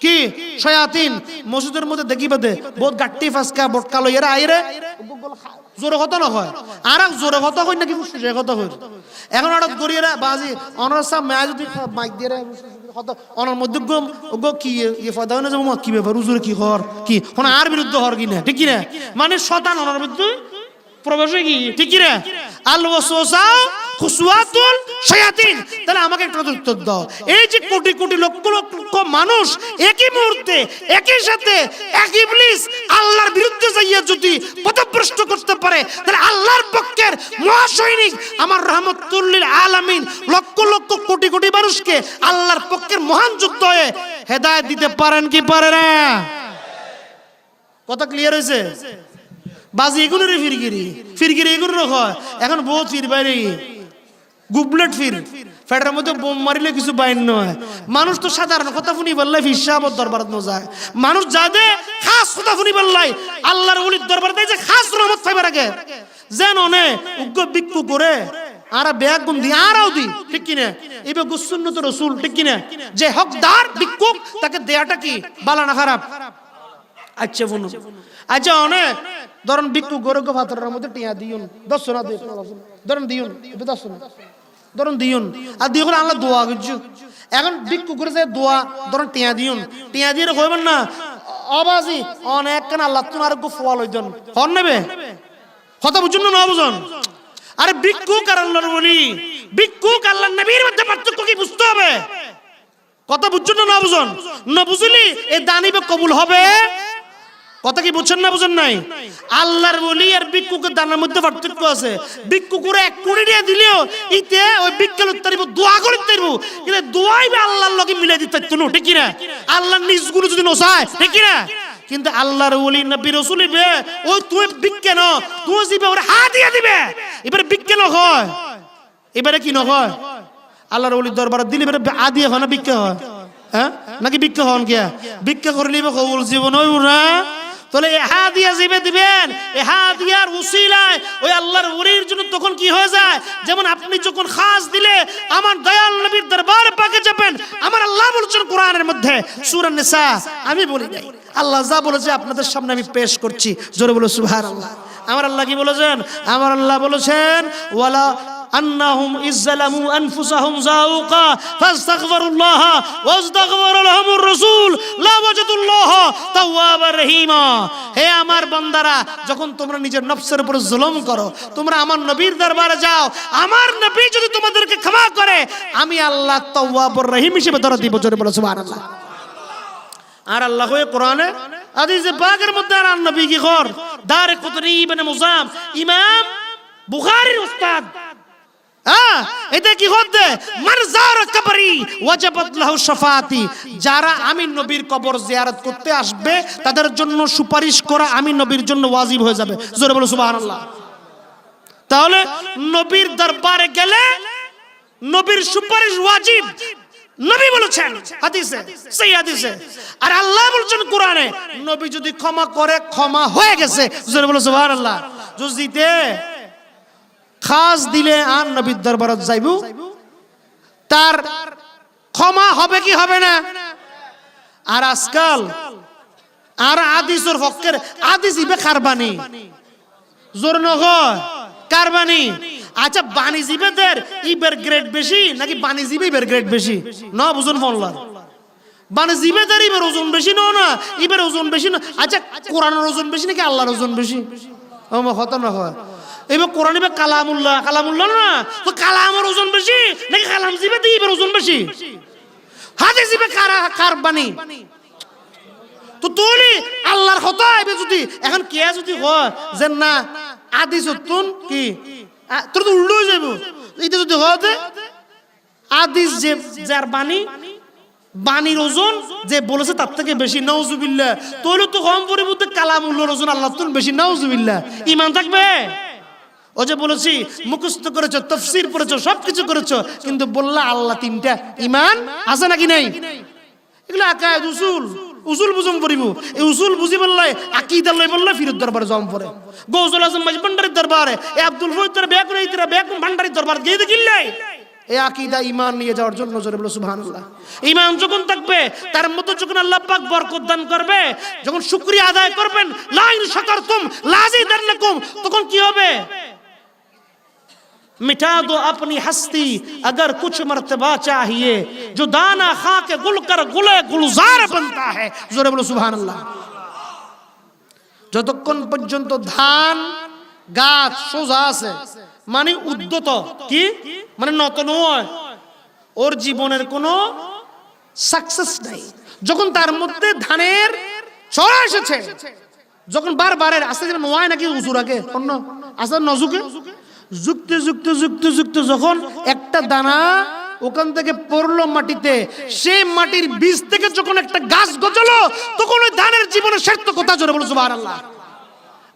কি শায়াতিন। মসজিদের মধ্যে দেখিবে দে বহুত গাট্টি ফাসকা বটকা লইরা আইরে জোরে কথা না হয়, আর এক জোরে কথা কই নাকি ফুসফুসে কথা কই। এখন হঠাৎ গড়িয়েরা বাজি অনরসা মায়া যদি মাইক দিয়ে কথা অনর মধ্যে গো কি ইয়ে ফায়দা হয় না, যেমন কি ব্যাপার হুজুরে কি হর কি কোন আর বিরুদ্ধে হর কি না, ঠিক কি না? মানে শয়তান অনর মধ্যে প্রবেশ কি, ঠিক কি না? আল ওয়াসওয়াসা খুসওয়াতুল শায়াতিন। তাহলে আমাকে একটা উত্তর দাও, এই যে কোটি কোটি লক্ষ লক্ষ মানুষ একই মুহূর্তে একই সাথে এক ইবলিস আল্লাহর বিরুদ্ধে যাইয়া যদি পথভ্রষ্ট করতে পারে, তাহলে আল্লাহর পক্ষের মহাসৈনিক আমার রাহমাতুল লিল আলামিন লক্ষ লক্ষ কোটি কোটি মানুষকে আল্লাহর পক্ষের মহান যোদ্ধা হয়ে হেদায়েত দিতে পারেন কি পারে না? কথা ক্লিয়ার হয়েছে? বাজি এগুলোরই ফিরগিরি এগুলো হয় এখন বহুত ফির বাইরে গুবলেট ফির ফেডারের মধ্যে বোম মারিলে কিছু বাইন নয়। মানুষ তো সাধারণ কথা শুনি বললাই ফিরসাবত দরবারত ন যায়, মানুষ যাদে খাস কথা শুনি বললাই আল্লাহর ওলির দরবারে যায় যে খাস রহমত পাইবার আগে যেন অনে উগ্র বিক্ষু করে আর ব্যাগ গুম দি আরাও দি, ঠিক কি না? এইবে গুসুন্নত রাসূল, ঠিক কি না? যে হকদার বিক্ষুক তাকে দেয়াটা কি বালা না খারাপ? আচ্ছা বলুন, আচ্ছা অনে ধরুন বিক্ষু গরু গো ভাতরের মধ্যে টিয়া দিউন 10 না ধরুন দিউন 10 না ধরুন দিউন আর দিও করে আল্লাহ দোয়া করছো। এখন বিক্ষু করে যে দোয়া ধরুন টিয়া দিউন, টিয়া দিয়ে কইবেন না অবাজি অনেক কেন আল্লাহ তোমার গো ফল হইজন হন নেবে কথা বুঝুন না বুঝুন? আরে ভিক্ষুক আর আল্লাহর ওলি, ভিক্ষুক আল্লাহর নবীর মধ্যে পার্থক্য কি বুঝতে হবে? কথা বুঝুন না বুঝুন? না বুঝলি এই দানিবে কবুল হবে? কথা কি বুঝছেন না বুঝেন নাই? আল্লাহর ওলি আর ভিক্ষুকের দানের মধ্যে পার্থক্য আছে। ভিক্ষুকের 1 কোটি টাকা দিলেও ইতে ওই ভিক্ষা লইতে পারবো, দোয়া করতে পারবো, কিন্তু দোয়াই বা আল্লাহর লগে মিলাই দিতে পারতো না, ঠিক কি না? আল্লাহর নিজগুলো যদি নসায়, ঠিক কি না? কিন্তু আল্লাহর ওলি নবী রাসূল বে ওই তুই ভিক্ষা ন তুই দিবে ওরে হাত দিয়ে দিবে, এবারে ভিক্ষা ন হয়, এবারে কি ন হয়? আল্লাহর ওলির দরবারে দিলে এবারে আদিয়া হয় না ভিক্ষা হয়? হ্যাঁ নাকি ভিক্ষা হন কে? ভিক্ষা করলে কবুল জীবন হইব না? তাহলে এহা দিয়া জিবে দিবেন, এহা দিয়ার উসিলায় ওই আল্লাহর ওলির জন্য তখন কি হয়ে যায়, যেমন আপনি যখন খাস দিলে আমার দয়াল নবীর দরবার পাকে যাবেন। আমার আল্লাহ বলেছেন কোরআনের মধ্যে সূরা নিসা, আমি বলি নাই, আল্লাহ যা বলেছে আপনাদের সামনে আমি পেশ করছি, জোরে বলো সুবহানাল্লাহ। আমার আল্লাহ কি বলেছেন? আমার আল্লাহ বলেছেন ওয়ালা আন্নাহুম ইজ্জালামু আনফুসাহুম যাউকা ফাস্তাগফিরুল্লাহ ওয়াস্তাগফার লাহুমুর রাসূল লা ওয়াজাদুল্লাহ তাওয়াবার রহিমা। হে আমার বান্দারা, যখন তোমরা নিজের নফসের উপর জুলুম করো, তোমরা আমার নবীর দরবারে যাও, আমার নবী যদি তোমাদেরকে ক্ষমা করে, আমি আল্লাহ তাওয়াবুর রহিম হিসেবে ধরে দিব, জোরে বলো সুবহানাল্লাহ। আর আল্লাহ কয় কোরআনে হাদিসে পাকের মধ্যে আর নবী কি কর দারে কুতনি ইবনে মুজাম ইমাম বুখারীর উস্তাদ, এটা কি হচ্ছে মারজার কবরি ওয়াজাবাত লাহু শাফাআতি, যারা আমি নবীর কবর জিয়ারত করতে আসবে তাদের জন্য সুপারিশ করা আমি নবীর জন্য ওয়াজিব হয়ে যাবে, জোরে বলো সুবহানাল্লাহ। তাহলে নবীর দরবারে গেলে নবীর সুপারিশ ওয়াজিব, নবী বলেছেন হাদিসে, সেই হাদিসে। আর আল্লাহ বলেছেন কোরআনে, নবী যদি ক্ষমা করে ক্ষমা হয়ে গেছে, জোরে বলো সুবহানাল্লাহ। যদি খাস দিলে আর নবীর দরবারে যাইব, তার ক্ষমা হবে কি হবে না? আর আজকাল আর হাদিসের হকের হাদিস ইবে কারবানি, জোর নয় কারবানি। আচ্ছা বাণিজ্যিকদের ইবের গ্রেড বেশি নাকি বাণিজ্যিক ইবের গ্রেড বেশি? না বুঝুন ফোনলার বাণিজ্যিকদের ইবের ওজন বেশি না ইবের ওজন বেশি না। আচ্ছা কোরআনের ওজন বেশি নাকি আল্লাহর ওজন বেশি? হতো না হয় এবার কোরআন এবার কালামুল্লাহ, কালামুল্লাহ না তো কালামের ওজন বেশি নাকি কালাম জিবে ইবের ওজন বেশি? হাদিস ইবে কারবানি তো তুলি আল্লাহর কথা এবে যদি এখন কে যদি হয় যে না হাদিস তুন কি তোর তো উল্টো হয়ে যাবো, এটা যদি হয় হাদিস যে যার বাণী বাণীর ওজন যে বলেছে তার থেকে বেশি, নাউজুবিল্লাহ। তাহলে তো কম পরিবর্তে কালামুল্লাহর ওজন আল্লাহ তো বেশি, নাউজুবিল্লাহ। ঈমান থাকবে? ও যে বলেছি মুখস্থ করেছো, তাফসীর পড়েছো, সবকিছু করেছো, কিন্তু বললা আল্লাহ তিনটা, ঈমান আছে নাকি নাই? এগুলো আকায়েদ উসুল, উসুল বুঝুম পড়িব। এই উসুল বুঝি বললে আকীদা লই বললে ফিরত দরবারে জম পড়ে, গৌসুল আজম মাঝ ভান্ডারীর দরবারে, এ আব্দুল ফয়দ তোর বেকুন এইতরা বেকুন ভান্ডারীর দরবার গিয়ে দেখিলে এই আকীদা ঈমান নিয়ে যাওয়ার জন্য জোরে বলো সুবহানাল্লাহ। ঈমান যখন থাকবে, তার মধ্যে যখন আল্লাহ পাক বরকত দান করবে, যখন শুকরিয়া আদায় করবেন, লা ইন শাকারতুম লাযিদান্নাকুম, তখন কি হবে? मिटा दो अपनी हस्ती अगर कुछ मर्तबा चाहिए, जो दाना खा के गुल कर गुले गुलजार बनता है। जोरे बोलो सुभान अल्लाह। যতক্ষণ পর্যন্ত ধান গাছ সোজা আছে, মানে উদ্যত, কি মানে নত নয়, ওর জীবনের কোনো সাকসেস নাই। যখন তার মধ্যে ধানের ছড়া এসেছে, যখন বারবারের আস্তে আস্তে নয় নাকি উজুরাকে অন্য আস্তে নজুকে যুক্তে যুক্তে যুক্তে যুক্তে যখন একটা দানা ওখান থেকে পড়লো মাটিতে, সেই মাটির বীজ থেকে যখন একটা গাছ গজালো, তখন ওই ধানের জীবনের সার্থকতা। জোরে বলো সুবহানাল্লাহ।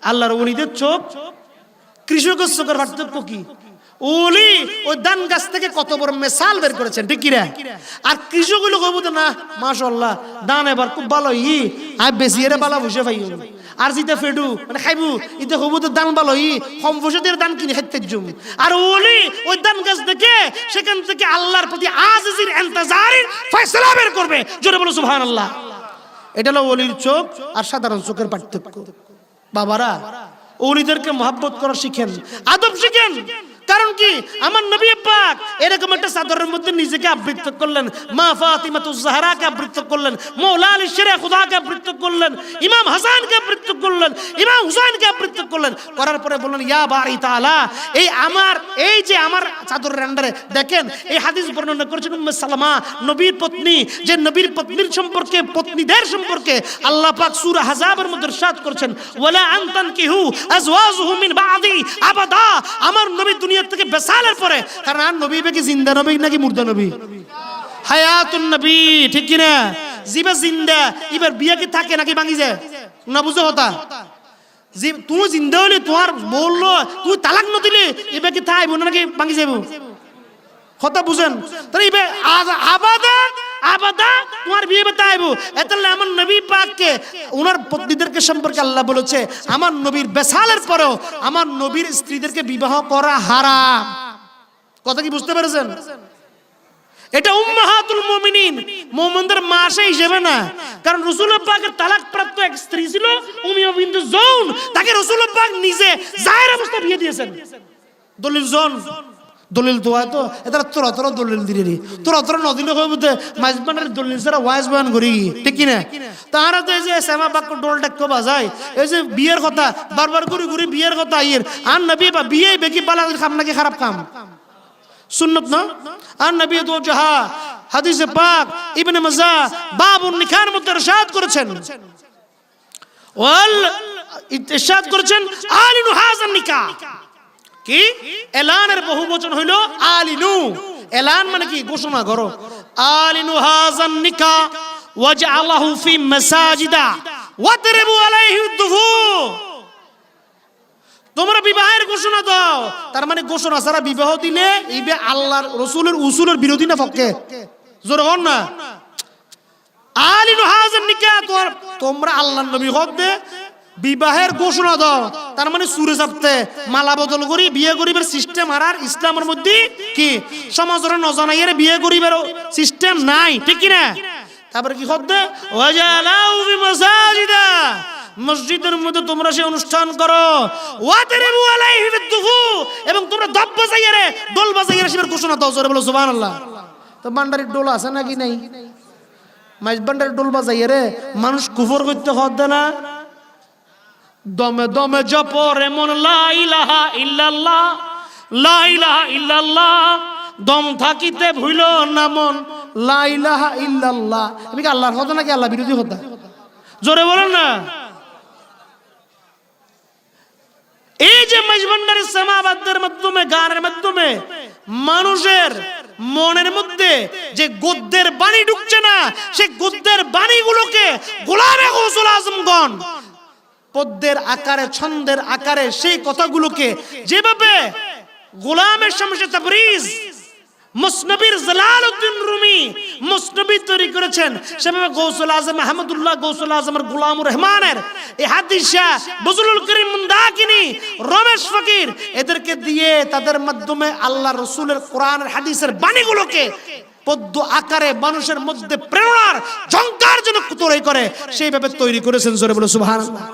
আল্লাহর ওলিদের চোখ কৃষকের চোখের পার্থক্য কি? ওলি ওই ধান গাছ থেকে কত বড় মেসাল বের করেছেন, ঠিক কিনা? আর কৃষক হইলো কইব না মাশাআল্লাহ ধান এবার খুব ভালো, আর বেশি এর বালা বসে পাই, আর যেটা ফেডু মানে খাইবু ইতে হবু তো দান ভালো, কম বসে দিয়ে দান কিনে খাইতে জুম। আর ওলি ওই ধান গাছ দেখে সেখান থেকে আল্লাহর প্রতি আজিজির ইন্তজারের ফয়সালা বের করবে। জোরে বলো সুবহানাল্লাহ। এটা হলো ওলির চোখ আর সাধারণ চোখের পার্থক্য। বাবারা, ওলিদেরকে মহব্বত করা শিখেন, আদব শিখেন। কারণ কি, আমার নবী পাক এরকম একটা চাদরের মধ্যে নিজেকে আবৃত করলেন, মা ফাতিমাতুজ জাহরাকে আবৃত করলেন, মওলা আলী শেরে খুদাকে আবৃত করলেন, ইমাম হাসানকে আবৃত করলেন, ইমাম হুসাইনকে আবৃত করলেন। করার পরে বললেন ইয়া বারি তাআলা, এই যে আমার চাদরের আন্ডারে দেখেন, এই হাদিস বর্ণনা করেছেন উম্মে সালামা, নবীর পত্নী, যে নবীর পত্নীর সম্পর্কে, পত্নীদের সম্পর্কে আল্লাহ পাক সূরা আহজাবের মধ্যে ইরশাদ করেছেন, ওয়ালা আনতানকিহু আজওয়াজুহু মিন বাদি আবাদা। আমার নবী থেকে বেসালের পরে, কারণ আর নবী কি জিন্দা নবী নাকি মুর্দা নবী? হায়াতুন নবী, ঠিক কি না? জিবা জিন্দা, এবার বিয়ে কি থাকে নাকি ভাঙি যায় না? বুঝো কথা, যে তুমি জিন্দা হলে তোমার বললো তুই তালাক ন দিলে এবার কি থাকবো নাকি ভাঙি যাব? কথা বুঝেন? তাহলে এবার আবাদা আবাদা তোমার বিয়ে বাতাইবো। এতালে আমার নবী পাককে ওনার পত্নীদেরকে সম্পর্কে আল্লাহ বলেছে, আমার নবীর বেসালের পরেও আমার নবীর স্ত্রীদেরকে বিবাহ করা হারাম। কথা কি বুঝতে পেরেছেন? এটা উম্মাহাতুল মুমিনিন, মুমিনদের মা সেই হিসেবে না। কারণ রাসূলুল্লাহ পাকের তালাক প্রাপ্ত এক স্ত্রী ছিল উম্মে বিনতে জৌন, তাকে রাসূলুল্লাহ পাক নিজে জাহের অবস্থা বিয়ে দিয়েছেন। দলিল জন দলিল তো হয় তো এটা তোরা দলিল দিলি, তোরা নদিলে কইবতে মাইজবানের দলিল ছাড়া ওয়াইজ বয়ান করি, ঠিক কি না? তারা তো এই যে শ্যামা বাক্য ডোল ডাক্য বাজায়, এই যে বিয়ের কথা বারবার ঘুরি ঘুরি বিয়ের কথা আইয়ের, আর নবী বা বিয়ে বেকি বালা কাম নাকি খারাপ কাম? সুন্নত না? আর নবী তো যাহা হাদিসে পাক ইবনে মাজা বাবুন নিকার মধ্যে ইরশাদ করেছেন, ওয়াল ইরশাদ করেছেন আলিনু হাযান নিকাহ। কি এলানের বহুবচন হইল আলিনু। এলান মানে কি? ঘোষণা করো। আলিনু হাযান নিকাহ ওয়াজআলাহু ফি মাসাজিদা ওয়াদরিবু আলাইহি দুফু। তোমরা বিবাহের ঘোষণা দাও। তার মানে ঘোষণা ছাড়া বিবাহ দিলে এইবে আল্লাহর রাসূলের উসুলের বিরোধী না পক্ষে? জোরে বল না। আলিনু হাযান নিকাহ, তোমরা আল্লাহর নবী হতে বিবাহের ঘোষণা দাও। তার মানে সুরে চাপতে মালা বদল করি বিয়ে করিবার সিস্টেম আর ইসলামের মধ্যে কি সমাজের নজানাইয়ের বিয়ে করিবার সিস্টেম নাই, ঠিক কি না? তারপরে কি করতে, ওয়াজালাউ ফি মাসাজিদা, মসজিদের মধ্যে তোমরা সেই অনুষ্ঠান করো, ওয়াদরিবু আলাইহি বিদুফু, এবং তোমরা দব বাজাইয়ে দোল বাজাইয়ে সেবার ঘোষণা দাও। জোরে বলো সুবহানাল্লাহ। তো বান্ডারির ডোল আছে নাকি নাই? মাইজ বান্ডারির ডোল বাজাইয়ে মানুষ কুফর করতে হদ্দে না। দমে দমে জপরে মন লা ইলাহা ইল্লাল্লাহ, লা ইলাহা ইল্লাল্লাহ, দম থাকিতে ভুইল না মন লা ইলাহা ইল্লাল্লাহ। আমি কি আল্লাহর কথা নাকি আল্লাহ বিরোধী কথা? জোরে বলেন না। এই যে মাইজভান্ডারি সামাবাদের মাধ্যমে, গানের মাধ্যমে মানুষের মনের মধ্যে যে গদ্যের বাণী ঢুকছে না, সেই গদ্যের বাণীগুলোকে গোলামে গৌসুল আজমগণ পদ্যের আকারে, ছন্দের আকারে সেই কথাগুলোকে যেভাবে গোলামের শামসে তাবরিজ মুসনবির জালালউদ্দিন রুমি মুসনবি তৈরি করেছেন, সেভাবে গৌসুল আজম আহমদুল্লাহ গৌসুল আজমের গোলামুর রহমানের এই হাদিস শাহ বজলুল করিম মুন্দাকিনী, রমেশ ফকির, এদেরকে দিয়ে তাদের মাধ্যমে আল্লাহ রসুলের কোরআনের হাদিসের বাণীগুলোকে পদ্য আকারে মানুষের মধ্যে প্রেরণার ঝংকার যেন তৈরি করে সেইভাবে তৈরি করেছেন। জোরে বলে সুবহানাল্লাহ।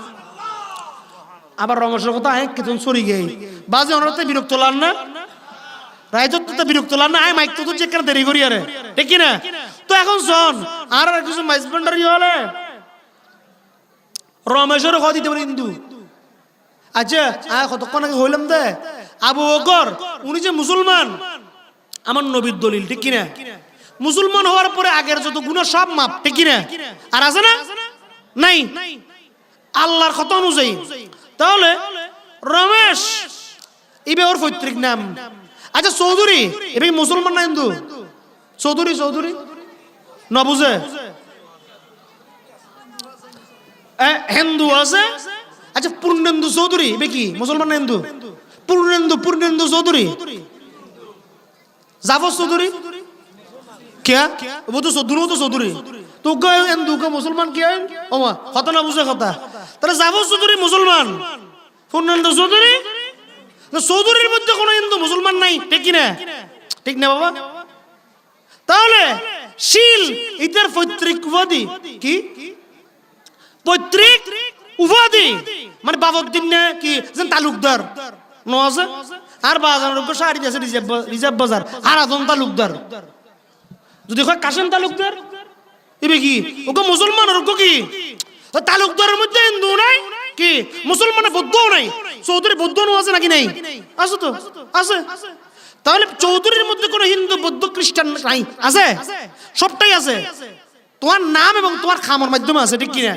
আবার রমেশের কথা কিছু সরি গেই বাজে অনর্থে বিরক্ত লান না, রায়দত্ত বিরক্ত লান না, আয় মাইক তো যেখানে দেরি করি আরে, ঠিক কিনা? তো এখন শোন, আর কিছু মাইজবান্ডারি হলে রমেশের কথা দিতে পারি হিন্দু। আচ্ছা কতক্ষণ আগে হইলাম দে আবু বকর উনি যে মুসলমান, আমার নবীর দলিল, ঠিক কিনা? মুসলমান হওয়ার পরে আগের যত গুনাহ সব মাপ, ঠিক কিনা? আর আছে না? নাই, আল্লাহর কথা অনুযায়ী। তাহলে রমেশ ইবে ওর পৈতৃক নাম। আচ্ছা চৌধুরী এবার মুসলমান না হিন্দু? চৌধুরী চৌধুরী ন বুঝে হিন্দু আছে। আচ্ছা পূর্ণেন্দু চৌধুরী এবে কি মুসলমান না হিন্দু? পূর্ণেন্দু চৌধুরী, জাফর চৌধুরী क्या वो तो चौधरी तो हिंदू का मुसलमान क्या है ओमा কথা না বুঝে কথা। তাহলে জাফর চৌধুরী মুসলমান, পূর্ণেন্দু চৌধুরী, চৌধুরীর মধ্যে কোনো হিন্দু মুসলমান নাই, ঠিক না? ঠিক না বাবা? তাহলে শিল ইতার পৈতৃক উপাধি কি? পৈতৃক উপাধি মানে বাবুদ্দিন না কি যেন তালুকদার ন আছে, আর বাজার সারি আছে রিজার্ভ বাজার, আর আদম তালুকদার। যদি হয় কাশেম তালুকদার এবে কি ওকে মুসলমান, আর ওকে কি তালুকদারের মধ্যে হিন্দু নাই কি মুসলমানের বৌদ্ধও নাই, চৌধুরী বৌদ্ধ আছে নাকি নাই? আছে তো আছে। তাহলে চৌধুরীর মধ্যে কোনো হিন্দু বৌদ্ধ খ্রিস্টান নাই, আছে? সবটাই আছে, তোমার নাম এবং তোমার খামার মাধ্যমে আছে, ঠিক কিনা?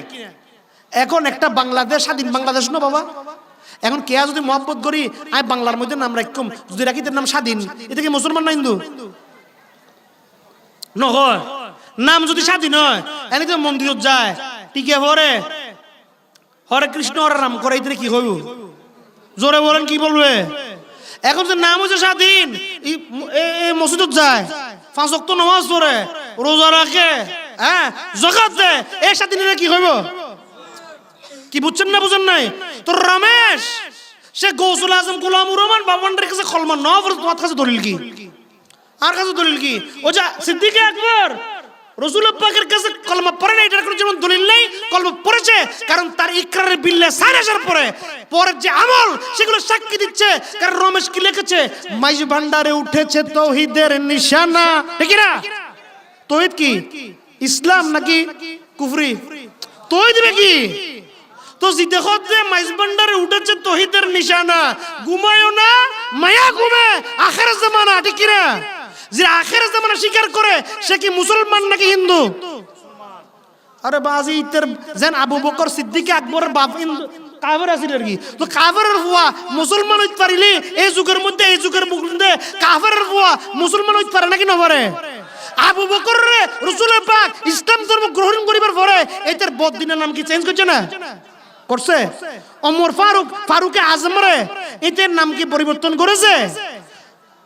এখন একটা বাংলাদেশ, স্বাধীন বাংলাদেশ না বাবা, এখন কে যদি মহব্বত করি আমি বাংলার মধ্যে নাম রাখুম, যদি রাখি তার নাম স্বাধীন, এটা কি মুসলমান না হিন্দু? নহয়, নাম যদি স্বাধীন হয় এনে তো মন্দিরত যায়, টিকে পরে হরে কৃষ্ণ হরে রাম করে, এতে কি হইব? জোরে বলেন কি বলবে? এখন যে নাম হচ্ছে স্বাধীন, মসজিদত যায়, 5 ওয়াক্ত নামাজ পড়ে, রোজা রাখে, হ্যাঁ যাকাত দেয়, এই স্বাধীনতা কি হইব? কি বুঝছেন না বুঝেন নাই? তো রমেশ সে গৌসুল আজম গোলামুর রহমান বাবান্ডার কাছে কলমা ন পড়ে, তোমার কাছে দলিল কি? আর কাছে দলিল কি? ও যা সিদ্দিক আকবর রাসূল পাকের কাছে কলমা পড়ে না, এটার কোনো যেমন দলিল নেই, কলমা পড়েছে কারণ তার ইকরারের বিল্লাহ সাইর আসার পরে পরের যে আমল সেগুলো সাক্ষী দিচ্ছে। কারণ রমেশ কি লিখেছে? মাইজ ভান্ডারে উঠেছে তাওহীদের নিশানা, ঠিক না? তাওহীদ কি ইসলাম নাকি কুফরি? তাওহীদ দিবে কি? তো জি দেখো যে মাইজ ভান্ডারে উঠেছে তাওহীদের নিশানা, ঘুমায়ও না মায়া ঘুমে আখিরাত জামানা, ঠিক না? যে আখিরাত জামানা স্বীকার করে সে কি মুসলমান নাকি হিন্দু? আরে বাজি ইতের যেন আবু বকর সিদ্দিক আকবরের বাপ হিন্দু কাফের আছিল আর কি, তো কাফেরের হুয়া মুসলমান হইতে পারিলি এই যুগের মধ্যে, এই যুগের মধ্যে কাফেরের হুয়া মুসলমান হইতে পারে নাকি না পারে? আবু বকর রে রাসূলের পাক ইসলাম ধর্ম গ্রহণ করিবার পরে এটার বদিনের নাম কি চেঞ্জ করছে না? করছে। ওমর ফারুক আজম রে এটার নাম কি পরিবর্তন করেছে?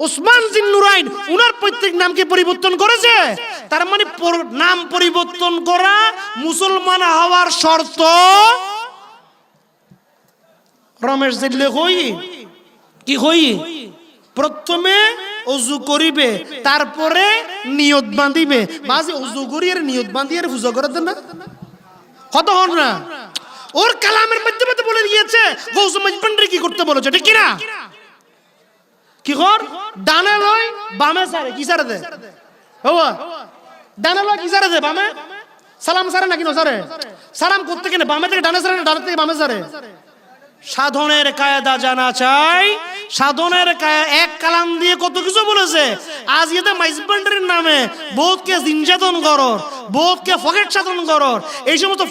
ওসমান জিন্নুরাইন উনার পৈতৃক নাম কি পরিবর্তন করেছে? তার মানে নাম পরিবর্তন করা মুসলমান হওয়ার শর্ত। রমেশ দিলে হই কি হই? প্রথমে ওযু করিবে, তারপরে নিয়ত বাঁধিবে। বাজে ওযু করিয়ে নিয়ত বাঁধিয়ে পূজা করে দেন না, কত হন না? ওর কালামের মাধ্যমে তো বলে দিয়েছে গৌসুল মাইজভান্ডারি কি করতে বলেছে, ঠিক কিনা? কি কর? ডানে লয় বামে সারে, কি সারে দে? বাবা ডানে লয় কি সারে দে? বামে সালাম সারে নাকি না সারে? সালাম করতে কিনা বামে থেকে ডানে সারে না ডানে থেকে বামে সারে? সাধনের কায়দা জানা চাই। সাধনের এক কালাম দিয়ে কত কিছু বলেছে। আজ এতে মাইজভান্ডারির নামে বহুতকে জিনজাতন করো, বহুতকে ফকেট সাধন করো, এই সমস্ত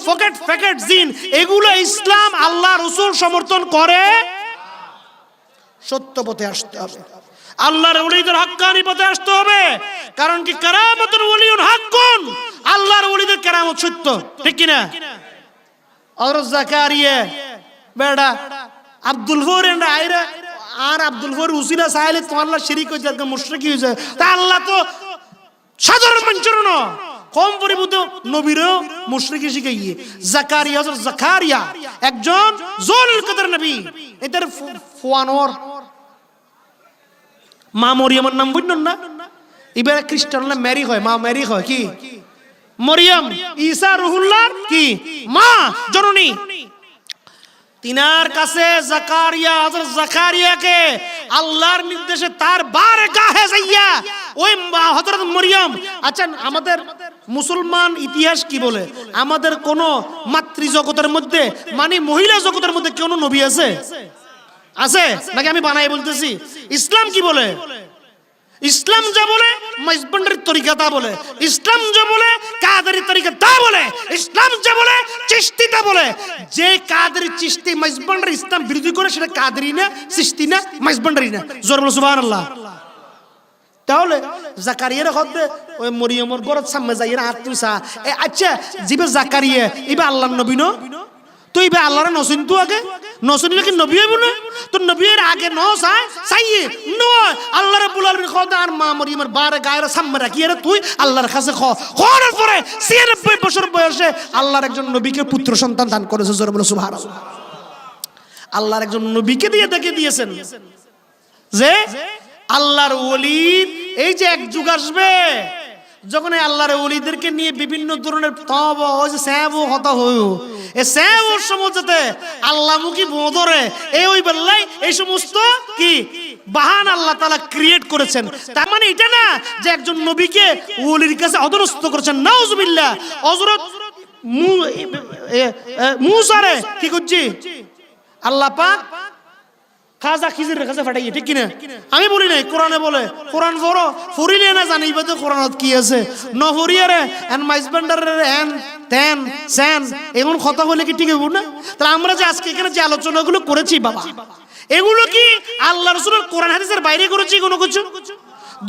ফকেট জিন এগুলো ইসলাম আল্লাহ রসুল সমর্থন করে সত্য পথে আসতে হবে, আল্লাহর ওলিদের হক্কানি পথে আসতে হবে। কারণ কি কারামাতুল ওলিউন হাক্কুন, আল্লাহর ওলিদের কেরামত সত্য, ঠিক কি না? হযরত জাকারিয়া বেটা আব্দুল ফোরেন আইরা আর আব্দুল ফোর উসিলা চাইলে তো আল্লাহ শিরিক হয়ে যায়, মুশরিক হয়ে যায়। তা আল্লাহ তো সাধারণ মানুষের না, কম পরিবুদ্ধ নবীরও মুশরিকি শিখাইয়ে। জাকারিয়া হযরত জাকারিয়া একজন জুল কদর নবী, এদের ফুয়ানোর মা মরিয়মের নাম বুঝলেন না? এবারে খ্রিস্টানরা মেরি হয়, মা মেরি হয় কি মরিয়ম, ঈসা রুহুল্লাহর কি মা জননী। তিনার কাছে জাকারিয়া হযরত জাকারিয়াকে আল্লাহর নির্দেশে তার বারগাহে যাইয়া ওই হযরত মরিয়ম। আচ্ছা আমাদের মুসলমান ইতিহাস কি বলে? আমাদের কোন মাতৃ জগতের মধ্যে মানে মহিলা জগতের মধ্যে কোন নবী আছে? আছে নাকি আমি বানাই বলতেছি? ইসলাম কি বলে? ইসলাম যা বলে মাইজবান্ডারির তরিকা তা বলে, ইসলাম যা বলে কাদেরি তরিকা তা বলে, ইসলাম যা বলে চিশতি তা বলে। যে কাদেরি চিশতি মাইজবান্ডারি ইসলাম বিরোধী করে সেটা কাদেরি না, চিশতি না, মাইজবান্ডারি না। জোরে বলো সুবহানাল্লাহ। তাহলে জাকারিয়ার হদে ওই মরিয়মের ঘরের সামনে যাইয়া আর তুই সা আচ্ছা জিবে জাকারিয়া ইবা আল্লাহর নবী ন, তো ইবা আল্লাহর নসিন তো আগে নসিন কি নবী হইব না? তো নবীর আগে ন চাইয়ে নয় আল্লাহ রাব্বুল আলামিন খোদা আর মা মরিয়মের বারে গায়ের সামনে রাখি আর তুই আল্লাহর কাছে খোরার পরে ৯৬ বছর বয়সে আল্লাহর একজন নবীকে পুত্র সন্তান দান করেছে। জোরে বলো সুবহানাল্লাহ। আল্লাহর একজন নবীকে দিয়ে দেখে দিয়েছেন যে আল্লাহর ওলি এই যে এক যুগ আসবে যখন আল্লাহর ওলিদেরকে নিয়ে বিভিন্ন ধরনের তওবা ওই যে সাহেবও হতা হইও এ সাহেবর সমাজতে আল্লাহমুখী বদরে এই ওই বেলায় এই সমস্ত কি বাহান আল্লাহ তাআলা ক্রিয়েট করেছেন। তার মানে এটা না যে একজন নবীকে ওলির কাছে অধরস্থ করেছেন, নাউজুবিল্লাহ। হযরত মূসা রে কি করছি আল্লাহ পাক খাজা খিজিরের কাছে পাঠাইয়ে, ঠিক কিনা? আমি বলি নাই, কোরআনে বলে। কোরআন পড়ো, পড়িলে না জানিবা তো কোরআনত কি আছে। ন পড়িয়ারে এন্ড মাইজবান্ডারের এন্ড তেন সেন এমন কথা বলে কি ঠিক হইব না? তাহলে আমরা যে আজকে এখানে যে আলোচনাগুলো করেছি বাবা, এগুলো কি আল্লাহ রাসূলের কোরআন হাদিসের বাইরে করেছি কোনো কিছু?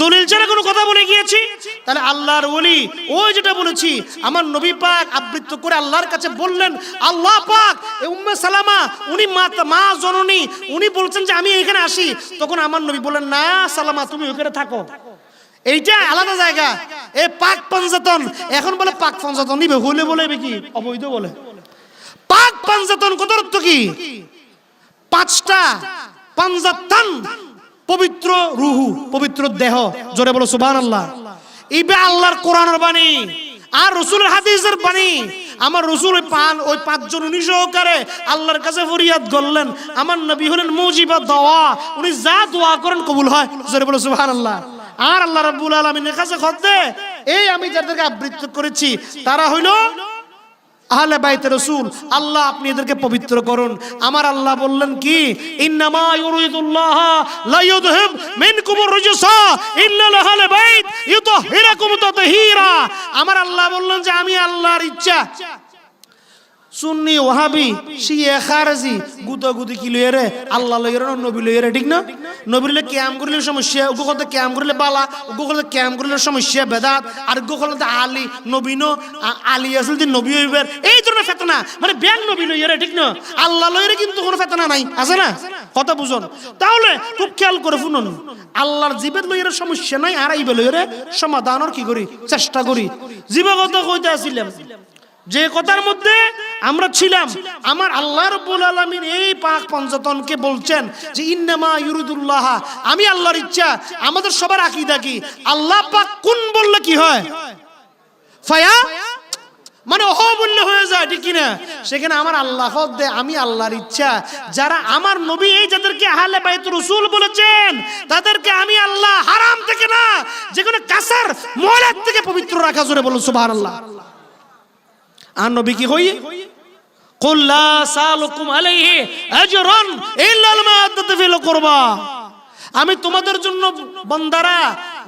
দলিল ছাড়া কোনো কথা বলে গিয়েছি? তাহলে আল্লাহর ওলি ওই যেটা বলেছি আমার নবী পাক আবৃত্ত করে আল্লাহর কাছে বললেন, আল্লাহ পাক উম্মে সালামা উনি মা জননী উনি বলছেন যে আমি এখানে আসি। তখন আমার নবী বললেন, না সালামা তুমি ওখানে থাকো, এইটা আলাদা জায়গা। এই পাক পাঞ্জাতন এখন বলে পাক পাঞ্জাতন নিবে হইলে বলে কি অবৈধ বলে। পাক পাঞ্জাতন কত অর্থ কি? ৫টা পাঞ্জাতন পবিত্র রুহু, পবিত্র দেহ। জোরে বলো সুবহানাল্লাহ। ইবে আল্লাহর কোরআনের বাণী আর রাসূলের হাদিসের বাণী। আমার রাসূল ওই ৫ জন উনি সহকারে আল্লাহর কাছে ফরিয়াদ করলেন। আমার নবী হলেন মুজিবা দওয়া, উনি যা দোয়া করেন কবুল হয়। জোরে বলো সুবহানাল্লাহ। আর আল্লাহ রাব্বুল আলামিনের কাছে খদ্দে এই আমি যাদেরকে আবৃত্তি করেছি তারা হইল আহলে বাইতে রাসূল। আল্লাহ আপনি এদেরকে পবিত্র করুন। আমার আল্লাহ বললেন কি, ইন্নামা ইউরিদুল্লাহ লা ইউযহিব মিনকুমুর রিজসা ইল্লা আহলে বাইত ইউতাহিরাকুম তাতহীরা। আমার আল্লাহ বললেন যে আমি আল্লাহর ইচ্ছা সুন্নি ওয়াহাবি শিয়া খারজি গুতাগুতি কি লইরে আল্লাহ লইরে নবী লইরে, ঠিক না? নবীর লে কিয়াম করলে সমস্যা, উগোতে কিয়াম করলে বালা, উগোতে কিয়াম করলে সমস্যা বেদাত, আর উগোতে আলী নবী ন আলী আসল যে নবী হইবে এই ধরনের ফেতনা, মানে ব্যাং নবী লইরে, ঠিক না? আল্লাহ লইরে কিন্তু কোনো ফেতনা নাই, আছে না? কথা বুঝুন। তাহলে খুব খেয়াল করে শুনুন, আল্লাহর জীবের লইরে সমস্যা নাই, আর আইবে লইরে সমাধানের কি করি চেষ্টা করি। জীবগত কইতে আসিলাম যে কথার মধ্যে আমরা ছিলাম, আমার আল্লাহ রাব্বুল আলামিন এই পাক পঞ্জাতনকে বলছেন যে ইন্নামা ইউরিদুল্লাহ, আমি আল্লাহর ইচ্ছা। আমাদের সবার আকীদা কি? আল্লাহ পাক কোন বললে কি হয়? ফায়া মানে ও বললে হয়ে যায়, ঠিক কিনা? সেখানে আমার আল্লাহ দে আমি আল্লাহর ইচ্ছা। যারা আমার নবী এই যাদেরকে আহলে বাইত রাসূল বলেছেন তাদেরকে আমি আল্লাহ হারাম থেকে না, যেকোনো কাসার ময়লা থেকে পবিত্র রাখা। জোরে বলুন সুবহানাল্লাহ। আর নবী কি হই কুল লা সালুকুম আলাইহি আজরান ইল্লা আল মা'দাত ফিল কুরবা। আমি তোমাদের জন্য বান্দারা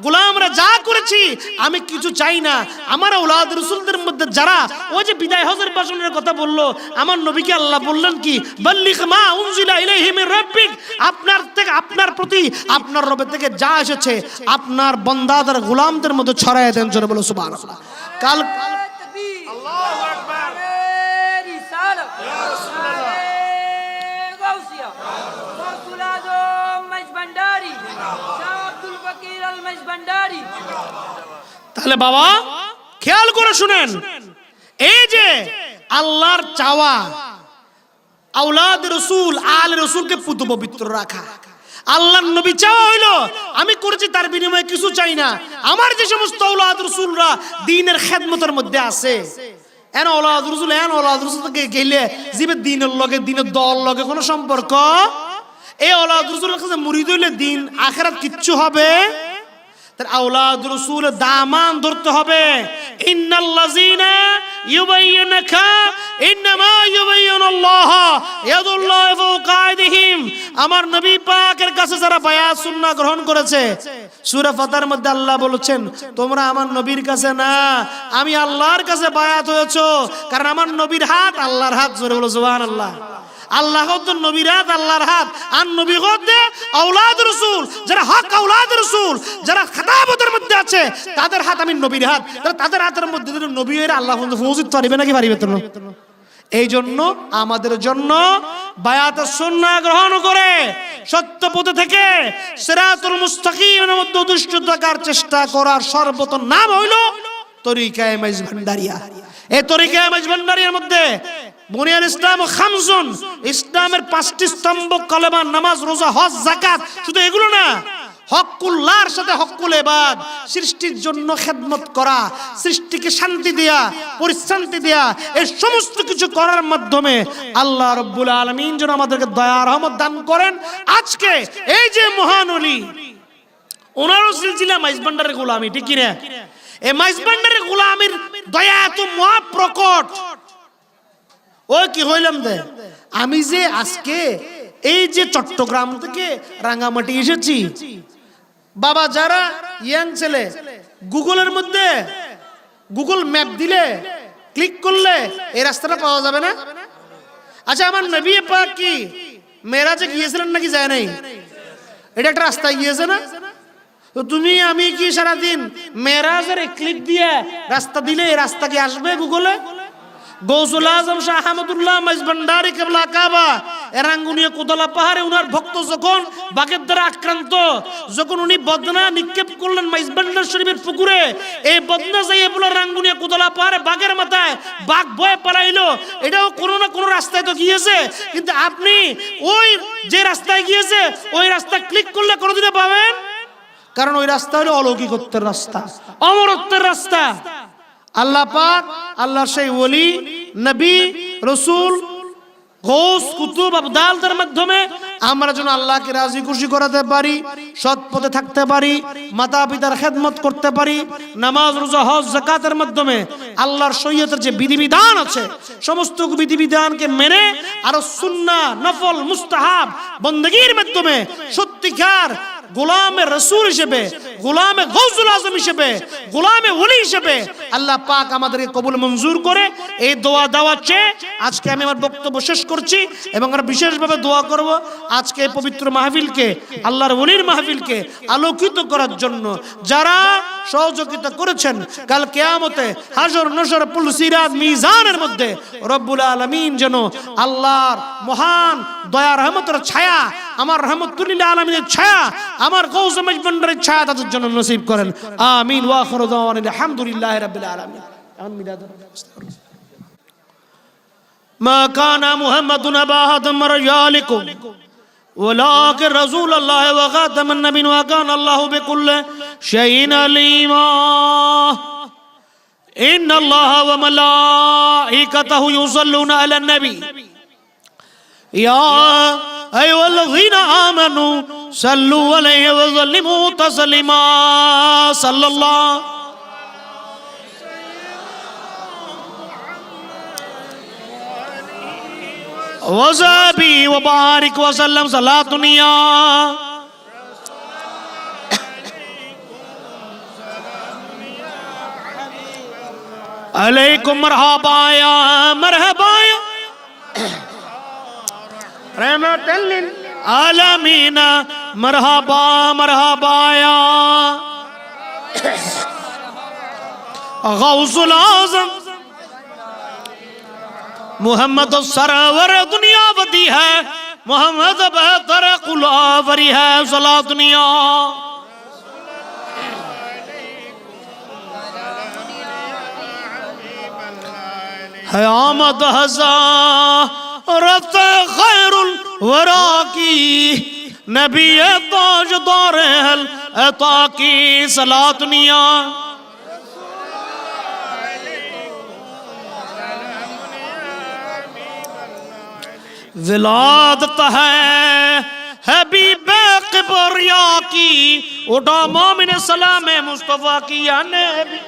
গোলামরা যা করেছি আমি কিছু চাই না। আমার আওলাদ রাসূলদের মধ্যে যারা ওই যে বিদায় হজের ভাষণের কথা বললো, আমার নবীকে আল্লাহ বললেন কি, বাল্লিগ মা উনজিলা ইলাইহি মির রাব্বিক, আপনার থেকে আপনার প্রতি আপনার রবের থেকে যা এসেছে আপনার বান্দাদের গোলামদের মধ্যে ছড়ায় দেন। জোরে বলো সুবহানাল্লাহ। কাল
আল্লাহু আকবার। রিসালাত ইয়া রাসূলুল্লাহ গাউসিয়া রাসূল আজম মাইজভান্ডারি শাহ আব্দুল বকির আল মাইজভান্ডারি।
তাহলে বাবা খেয়াল করে শুনেন, এই যে আল্লাহর চাওয়া, আওলাদ রাসূল আলে রাসূলকে পুত পবিত্র রাখা, আল্লাহর নবী চাওয়া হইলো আমি করেছি তার বিনিময়ে কিছু চাই না। আমার যে সমস্ত আওলাদ রাসূলরা দ্বীনের খেদমতের মধ্যে আছে, এন আওলাদ রাসূল থেকে গেলে জিবে দ্বীনের লগে দ্বীনের দল লগে কোনো সম্পর্ক, এই আওলাদ রাসূলের কাছে মুরিদ হইলে দ্বীন আখিরাত কিচ্ছু হবে। তার আওলাদ রাসূল দামান ধরতে হবে। ইন্নাল্লাযীনা ইউবাইয়ুনাকা ইন্নামা ইউবাইয়ুনাল্লাহ ইয়াদুল্লাহি ফাওকা আইদিহিম। আমার নবী পাকের কাছে যারা বায়াত সুন্নাহ গ্রহণ করেছে, সূরা ফাতহার মধ্যে আল্লাহ বলেছেন তোমরা আমার নবীর কাছে না, আমি আল্লাহর কাছে বায়াত হয়েছো, কারণ আমার নবীর হাত আল্লাহর হাত। জোরে বলো সুবহানাল্লাহ। আল্লাহ তো নবীর হাত আল্লাহর হাত, আর নবী হতে আওলাদ রাসূল, যারা হক আওলাদ রাসূল, যারা খেতাবতের মধ্যে আছে তাদের হাত আমি নবীর হাত, তাদের হাতের মধ্যে নবী এর আল্লাহ পৌঁছতে পারবে নাকি পারিবে তো? এই জন্য আমাদের জন্য বায়াতের সুন্নাহ গ্রহণ করে সত্য পথে থেকে সিরাতুল মুস্তাকিমের মধ্যে অধিষ্ঠিত থাকার চেষ্টা করার সর্বোত্তম নাম হইল তরিকায়ে মাইজভান্ডারিয়া। এই তরিকায়ে মাইজভান্ডারিয়ার মধ্যে বুনিয়াল ইসলাম ও খামসুন, ইসলামের 5টি স্তম্ভ কালেমা, নামাজ, রোজা, হজ, যাকাত, শুধু এগুলো না, হকুল্লাহর সাথে হকুল ইবাদ, সৃষ্টির জন্য খেদমত করা, সৃষ্টিকে শান্তি দেয়া, পরিশান্তি দেয়া, এই সমস্ত কিছু করার মাধ্যমে আল্লাহ রাব্বুল আলামিন যেন আমাদেরকে দয়া রহমত দান করেন। আজকে এই যে মহান ওলি, ওনারও সিলসিলা মাইজভান্ডারের গোলামি, ঠিক কি না? এই মাইজভান্ডারের গোলামির দয়া এত মহাপ্রকট। ওই কি হইলাম দে, আমি যে আজকে এই যে চট্টগ্রাম থেকে রাঙ্গামাটি এসেছি, বাবা যারা ইয়াং ছেলে গুগলের মধ্যে গুগল ম্যাপ দিলে ক্লিক করলে এই রাস্তাটা পাওয়া যাবে না? আচ্ছা আমার নবী পাক কি মেরাজে গিয়েছিলেন নাকি যায় নাই? এটা একটা রাস্তা গিয়েছে না? তো তুমি আমি কি সারাদিন মেরাজের ক্লিক দিয়ে রাস্তা দিলে এই রাস্তা কি আসবে গুগলে? গৌসুল আজম শাহ আহমদুল্লাহ মাইজভান্ডারি কেবলা কাবা এরাঙ্গুনিয়া কোদলা পাহাড়ে উনার ভক্ত যখন বাঘের দ্বারা আক্রান্ত, যখন উনি বদনা নিক্ষেপ করলেন মাইজভান্ডার শরীফের পুকুরে, এই বদনা যাইয়ে বলে রাঙ্গুনিয়া কোদলা পাহাড়ে বাঘের মাথায় বাঘ ভয়ে পালাইলো। এটাও কোনো না কোনো রাস্তায় তো গিয়েছে, কিন্তু আপনি ওই যে রাস্তায় গিয়েছে ওই রাস্তা ক্লিক করলে কোনোদিনে পাবেন? কারণ ওই রাস্তা হলো অলৌকিকত্বের রাস্তা, অমরত্বের রাস্তা। আল্লাহ পাক আল্লাহর সেই ওলি, নবী, রাসূল, গৌস, কুতুব, আবদালদের মাধ্যমে আমরা যেন আল্লাহকে রাজি খুশি করাতে পারি, সৎ পথে থাকতে পারি, মাতা পিতার খেদমত করতে পারি, নামাজ, রোজা, হজ, যাকাতের মাধ্যমে আল্লাহর শরীয়তের যে বিধিবিধান আছে সমস্ত বিধিবিধানকে মেনে আরো সুন্নাহ, নফল, মুস্তাহাব বন্দেগীর মাধ্যমে সত্যিকার গোলামে রাসূল হিসেবে, গোলামে গৌসুল আজম হিসেবে, গোলামে ওলি হিসেবে আল্লাহ পাক আমাদেরকে কবুল মঞ্জুর করে এই দোয়া দেওয়ার চেয়ে আজকে আমি আমার বক্তব্য শেষ করছি। এবং আমরা বিশেষভাবে দোয়া করব আজকে এই পবিত্র মাহফিলকে, আল্লাহর ওলির মাহফিলকে আলোকিত করার জন্য যারা সহযোগিতা করেছেন, কাল কিয়ামতে হাশর নশর পুল সিরাত মিজানের মধ্যে রব্বুল আলামিন যেন আল্লাহর মহান দয়া রহমতের ছায়া, আমার রহমতুল্লিল আলামিনের ছায়া, আমার গৌস মাইজভান্ডারের ছায়া তাদের জন্য নসিব করেন। আমিন ওয়া আখিরু দাওয়ানা আলহামদুলিল্লাহি রাব্বিল আলামিন। মা কানা মুহাম্মাদুন আবা আহাদিন মির রিজালিকুম ওয়ালাকিন রাসূলুল্লাহ ওয়া খাতামান নাবিয়্যিন ওয়া কানা আল্লাহু বিকুল্লি শাইইন আলিমা। ইন্নাল্লাহা ওয়া মালাইকাতাহু ইউসাল্লুনা আলান নবী ইয়া আইয়ুহাল্লাযীনা আমানু সাল্লু আলাইহি ওয়া সাল্লিমু তাসলিমা। সাল্লাল্লাহু ওয়াসাবি ওয়া বারিক ওয়া সাল্লাম সালাতুনিয়া अलैकुम मरहबाया मरहबाया रहमतल लिल आलमीन मरहबा मरहबाया गौसुल आज़म मोहम्मद सरवर दुनिया वदी है मोहम्मद बेहतर कुलावरी है सला दुनिया है आमद हज़रत खैरुल वरा की नबी ताजदार हल अता की सला दुनिया विलादत है हबीब क़िबरिया की उठा मोमिन सलाम मुस्तफ़ा की या नबी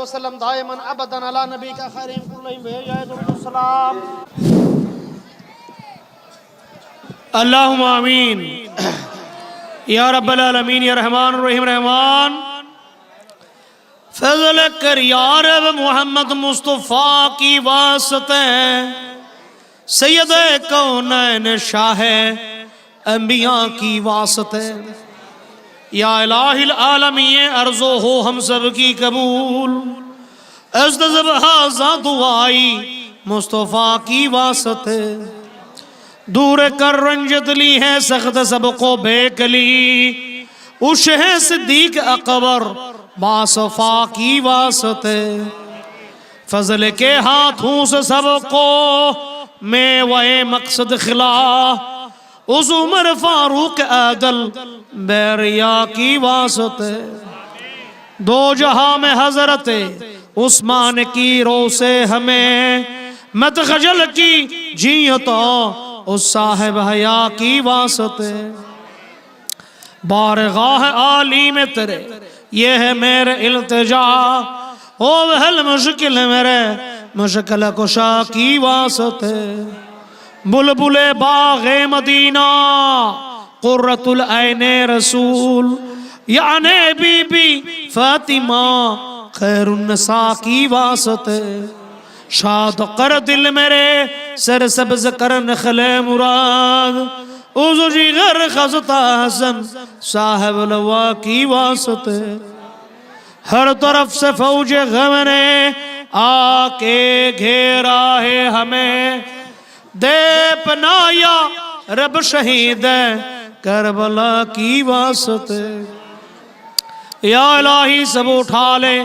वसल्लम दायमन अबदन अला नबी का खैरिम कुल्लहिम भेजाए दुरूद सलाम। अल्लाहुम्मा आमीन या रब्बल आलमीन या रहमान रहीम रहमान फजल कर या रब मोहम्मद मुस्तफ़ा की वास्ते सैयद कौनैन शाह अंबिया की वास्ते या इलाहिल आलमीन अर्ज़ो हो हम सब की कबूल अज़्ज़ब हाज़ा दुआई मुस्तफ़ा की वास्ते दूर कर रंजत ली है सख्त सबको बेकली उश है सिद्दीक अकबर बासफा की वास्ते फजल के हाथों से सबको मैं वह मकसद खिला उस उमर फारूक आदल बैरिया की वास्ते दो जहां में हजरत उस्मान की रो से हमें मत खजल की जियतो उस साहिब हया की वास्ते बारगाह आली में तेरे ये है मेरे इल्तिजा ओ वहल मुश्किल मेरे मुश्किल कुशा की वास्ते बुलबुले बाग़े मदीना कुर्रतुल ऐने रसूल याने बीबी फातिमा खैरुन्नसा की वास्ते शाद कर दिल मेरे सर सब्ज कर नखले मुराद उज़ु जिगर खज़ता हसन साहिब लवा की वास्ते हर तरफ से फौज गम ने आके घेरा है हमें दे पनाया रब शहीद करबला की वास्ते या इलाही सब उठा ले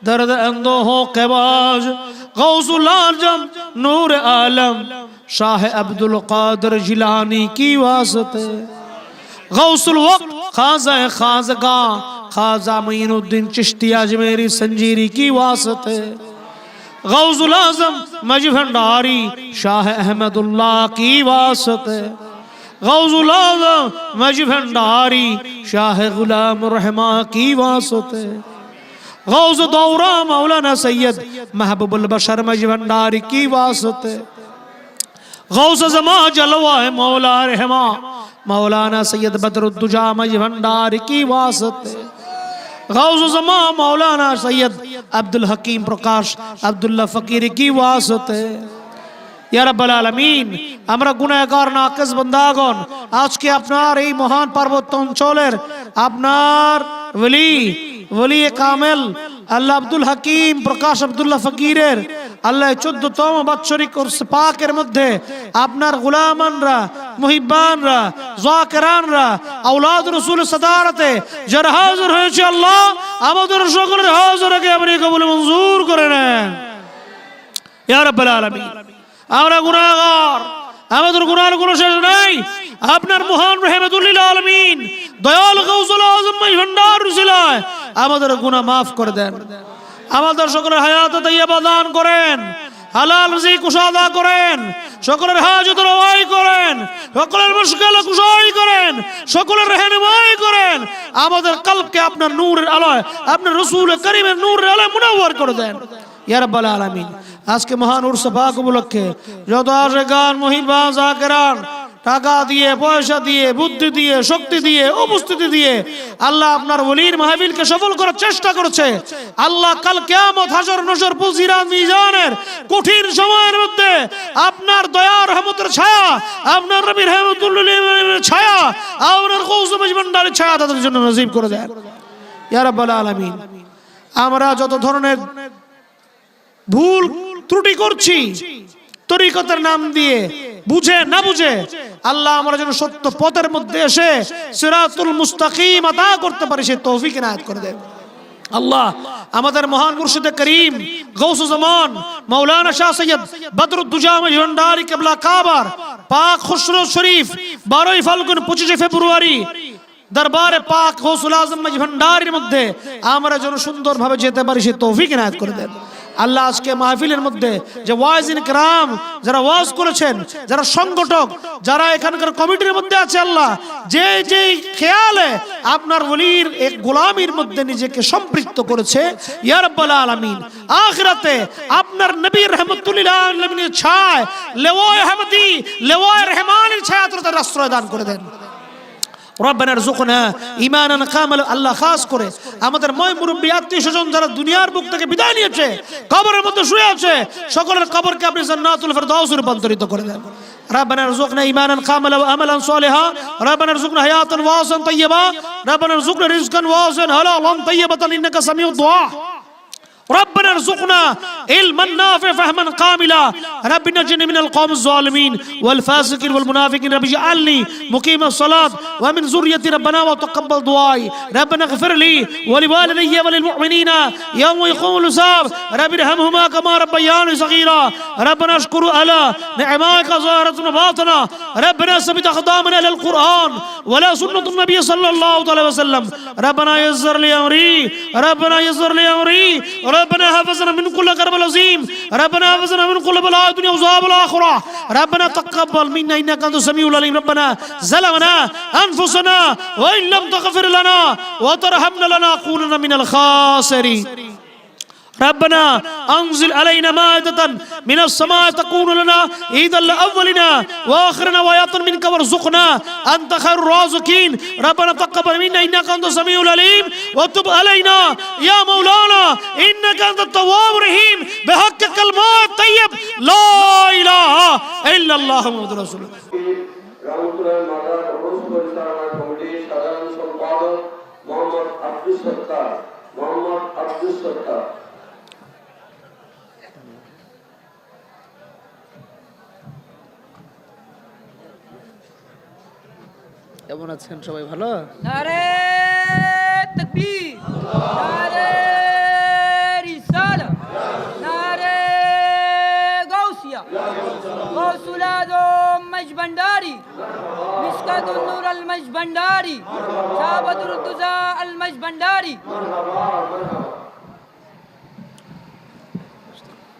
दर्द अंदों के बाज गौसुल आजम नूर आलम शाह अब्दुल कादिर जिलानी की वास्ते गौसुल वक्त खाजा खाजगा खाजा मोइनुद्दीन चिश्ती अजमेरी संजीरी की वास्ते गौसुल आजम मज भंडारी शाह अहमदुल्लाह की वास्ते गौसुल आजम मज भंडारी शाह गुलाम रहमा की वास्ते गौस दौरा मौलाना सैयद महबूबुल बशर मज भंडारी की वास्ते गौस जमा जलवा है मौला रहमा मौलाना सैयद बदरुद्दुजा मज भंडारी की वास्ते गौस जमा मौलाना सैयद अब्दुल हकीम प्रकाश अब्दुल्ला फकीर की वास्ते या रब्बुल आलमीन আমরা গুনাহগার নাকিস বান্দাগণ আজকে আপনার এই মহান পার্বত্য অঞ্চলের আপনার ওলি কামেল আল্লাহ আব্দুল হাকিম প্রকাশ আব্দুল্লাহ ফকিরের আল্লাহ 14তম বাৎসরিক উরস পাকের মধ্যে আপনার গোলামানরা মুহিব্বানরা যাকিরানরা আওলাদ রাসূল সাদারাতে যারা হাজির হয়েছে আল্লাহ আমাদের সকলের হাজিরকে আপনি কবুল মঞ্জুর করে নেন ইয়া রাব্বুল আলামিন আমরা গুনাহগার আমাদের গুনাহের কোনো শেষ নাই আপনার মহান রহমতুল লিল আলামিন দয়াল গৌসুল আজম ভান্ডার রসিলায় আমাদের গুনাহ maaf করে দেন আমাদের সকলের হায়াত তাইয়্যিবা দান করেন হালাল রিজিক কুশাদা করেন সকলের হাজত রওয়াই করেন সকলের মুশকিল কুশাই করেন সকলের रहनुमाई করেন আমাদের কলবকে আপনার নূরের আলোয় আপনার রাসূল করিমের নূরের আলোয় মুনাওয়ার করে দেন ইয়া রাব্বাল আলামিন আজকে মহান উরস পাক উপলক্ষে যত আশিকান মুহিব্বান যাকিরান টাকা দিয়ে পয়সা দিয়ে বুদ্ধি দিয়ে শক্তি দিয়ে উপস্থিতি দিয়ে আল্লাহ আপনার ওলির মাহফিলকে সফল করার চেষ্টা করেছে আল্লাহ কাল কিয়ামত হাশর নশর পুলসিরাত মিজানের কঠিন সময়ের মধ্যে আপনার দয়া রহমতের ছায়া আপনার নবীর রহমতুল্লাহির ছায়া আপনার গৌস মজবন্দারের ছায়া তাদের জন্য নসিব করে দেন ইয়া রাব্বাল আলামিন আমরা যত ধরনের ভুল ত্রুটি করছি তরিকতের নাম দিয়ে বুঝে না বুঝে আল্লাহ আমরা যেন সত্য পথের মধ্যে এসে সিরাতুল মুস্তাকিম আতা করতে পারি সেই তৌফিক ইনায়াত করে দেন আল্লাহ আমাদের মহান মুর্শিদ করিম গৌস জামান মাওলানা শাহ সৈয়দ বদরুদ্দুজা ভান্ডারী কিবলা কাবার পাক খুশরো শরীফ 12 ফাল্গুন 25 ফেব্রুয়ারি দরবারে পাক গৌসুল আজম ভান্ডারীর মধ্যে আমরা যেন সুন্দরভাবে যেতে পারি সেই তৌফিক ইনায়াত করে দেন আল্লাহ আজকে মাহফিলের মধ্যে যে ওয়াইজিন کرام যারা ওয়াজ করেছেন, যারা সংগঠক, যারা এখানকার কমিটির মধ্যে আছে, আল্লাহ যে যে খেয়ালে আপনার ওলির এক গোলামির মধ্যে নিজেকে সম্পৃক্ত করেছে, ইয়া রাব্বাল আলামিন আখিরাতে আপনার নবী রাহমাতুল্লিল আলামিনের ছায়, লেওয়ায়ে আহমদি, লেওয়ায়ে রহমানের ছায়া তাদের আশ্রয় দান করে দেন। রব্বানা রযুকনা ঈমানান কামিলা, আল্লাহ খাস করে আমাদের ময় মুরব্বি আত্মীয় স্বজন যারা দুনিয়ার বুক থেকে বিদায় নিয়েছে, কবরের মধ্যে শুয়ে আছে, সকলের কবরকে আপনি জান্নাতুল ফেরদাউসে রূপান্তরিত করে দেন। ربنا ارزقنا ايمانا كاملا واملا صالحا ربنا ارزقنا حياه واسعا طيبا ربنا ارزقنا رزقا واسعا حلالا طيبا انك سميع الدعاء ربنا ارزقنا علما نافعا فهما كاملا رب نجني من القوم الظالمين والفاسقين والمنافقين رب اجعلني مقيم الصلاة ومن ذريتي ربنا وتقبل دعائي ربنا اغفر لي ولوالدي وللمؤمنين يوم يقوم الحساب رب ارحمهما كما ربياني صغيرا ربنا اشكر على نعمائك ظاهرة وباطنة ربنا ثبت اقدامنا على القرآن ولا سنة النبي صلى الله عليه وسلم ربنا يسر لي امري ربنا يسر لي امري ربنا حفظنا من كل كرب العظيم ربنا حفظنا من كل بلاء الدنيا وعذاب الآخرة ربنا تقبل منا إنك أنت السميع العليم ربنا ظلمنا أنفسنا وإن لم تغفر لنا وترحمنا لنكونن من الخاسرين ربنا أنزل علينا مائدة من السماء تكون لنا عيدا لأولنا وآخرنا وآية منك وارزقنا أنت خير الرازقين ربنا تقبل منا إنك أنت السميع العليم وتب علينا يا مولانا إنك أنت التواب الرحيم بحق كلمات طيب لا إله إلا الله محمد رسول الله
রামপুরের মাদার রোজ পরিচালনা কমিটির সাধারণ সম্পাদক মোহাম্মদ আব্দুস সত্তার
কেমন আছেন সবাই? ভালো?
নারে তাকবীর, নারে রিসালাত, নারে গাউসিয়া, গাউসুল আজম মজবন্ডারি, মিশকাতুন নূর আল মজবন্ডারি, শাহ বদরুদ্দোজা আল মজবন্ডারি।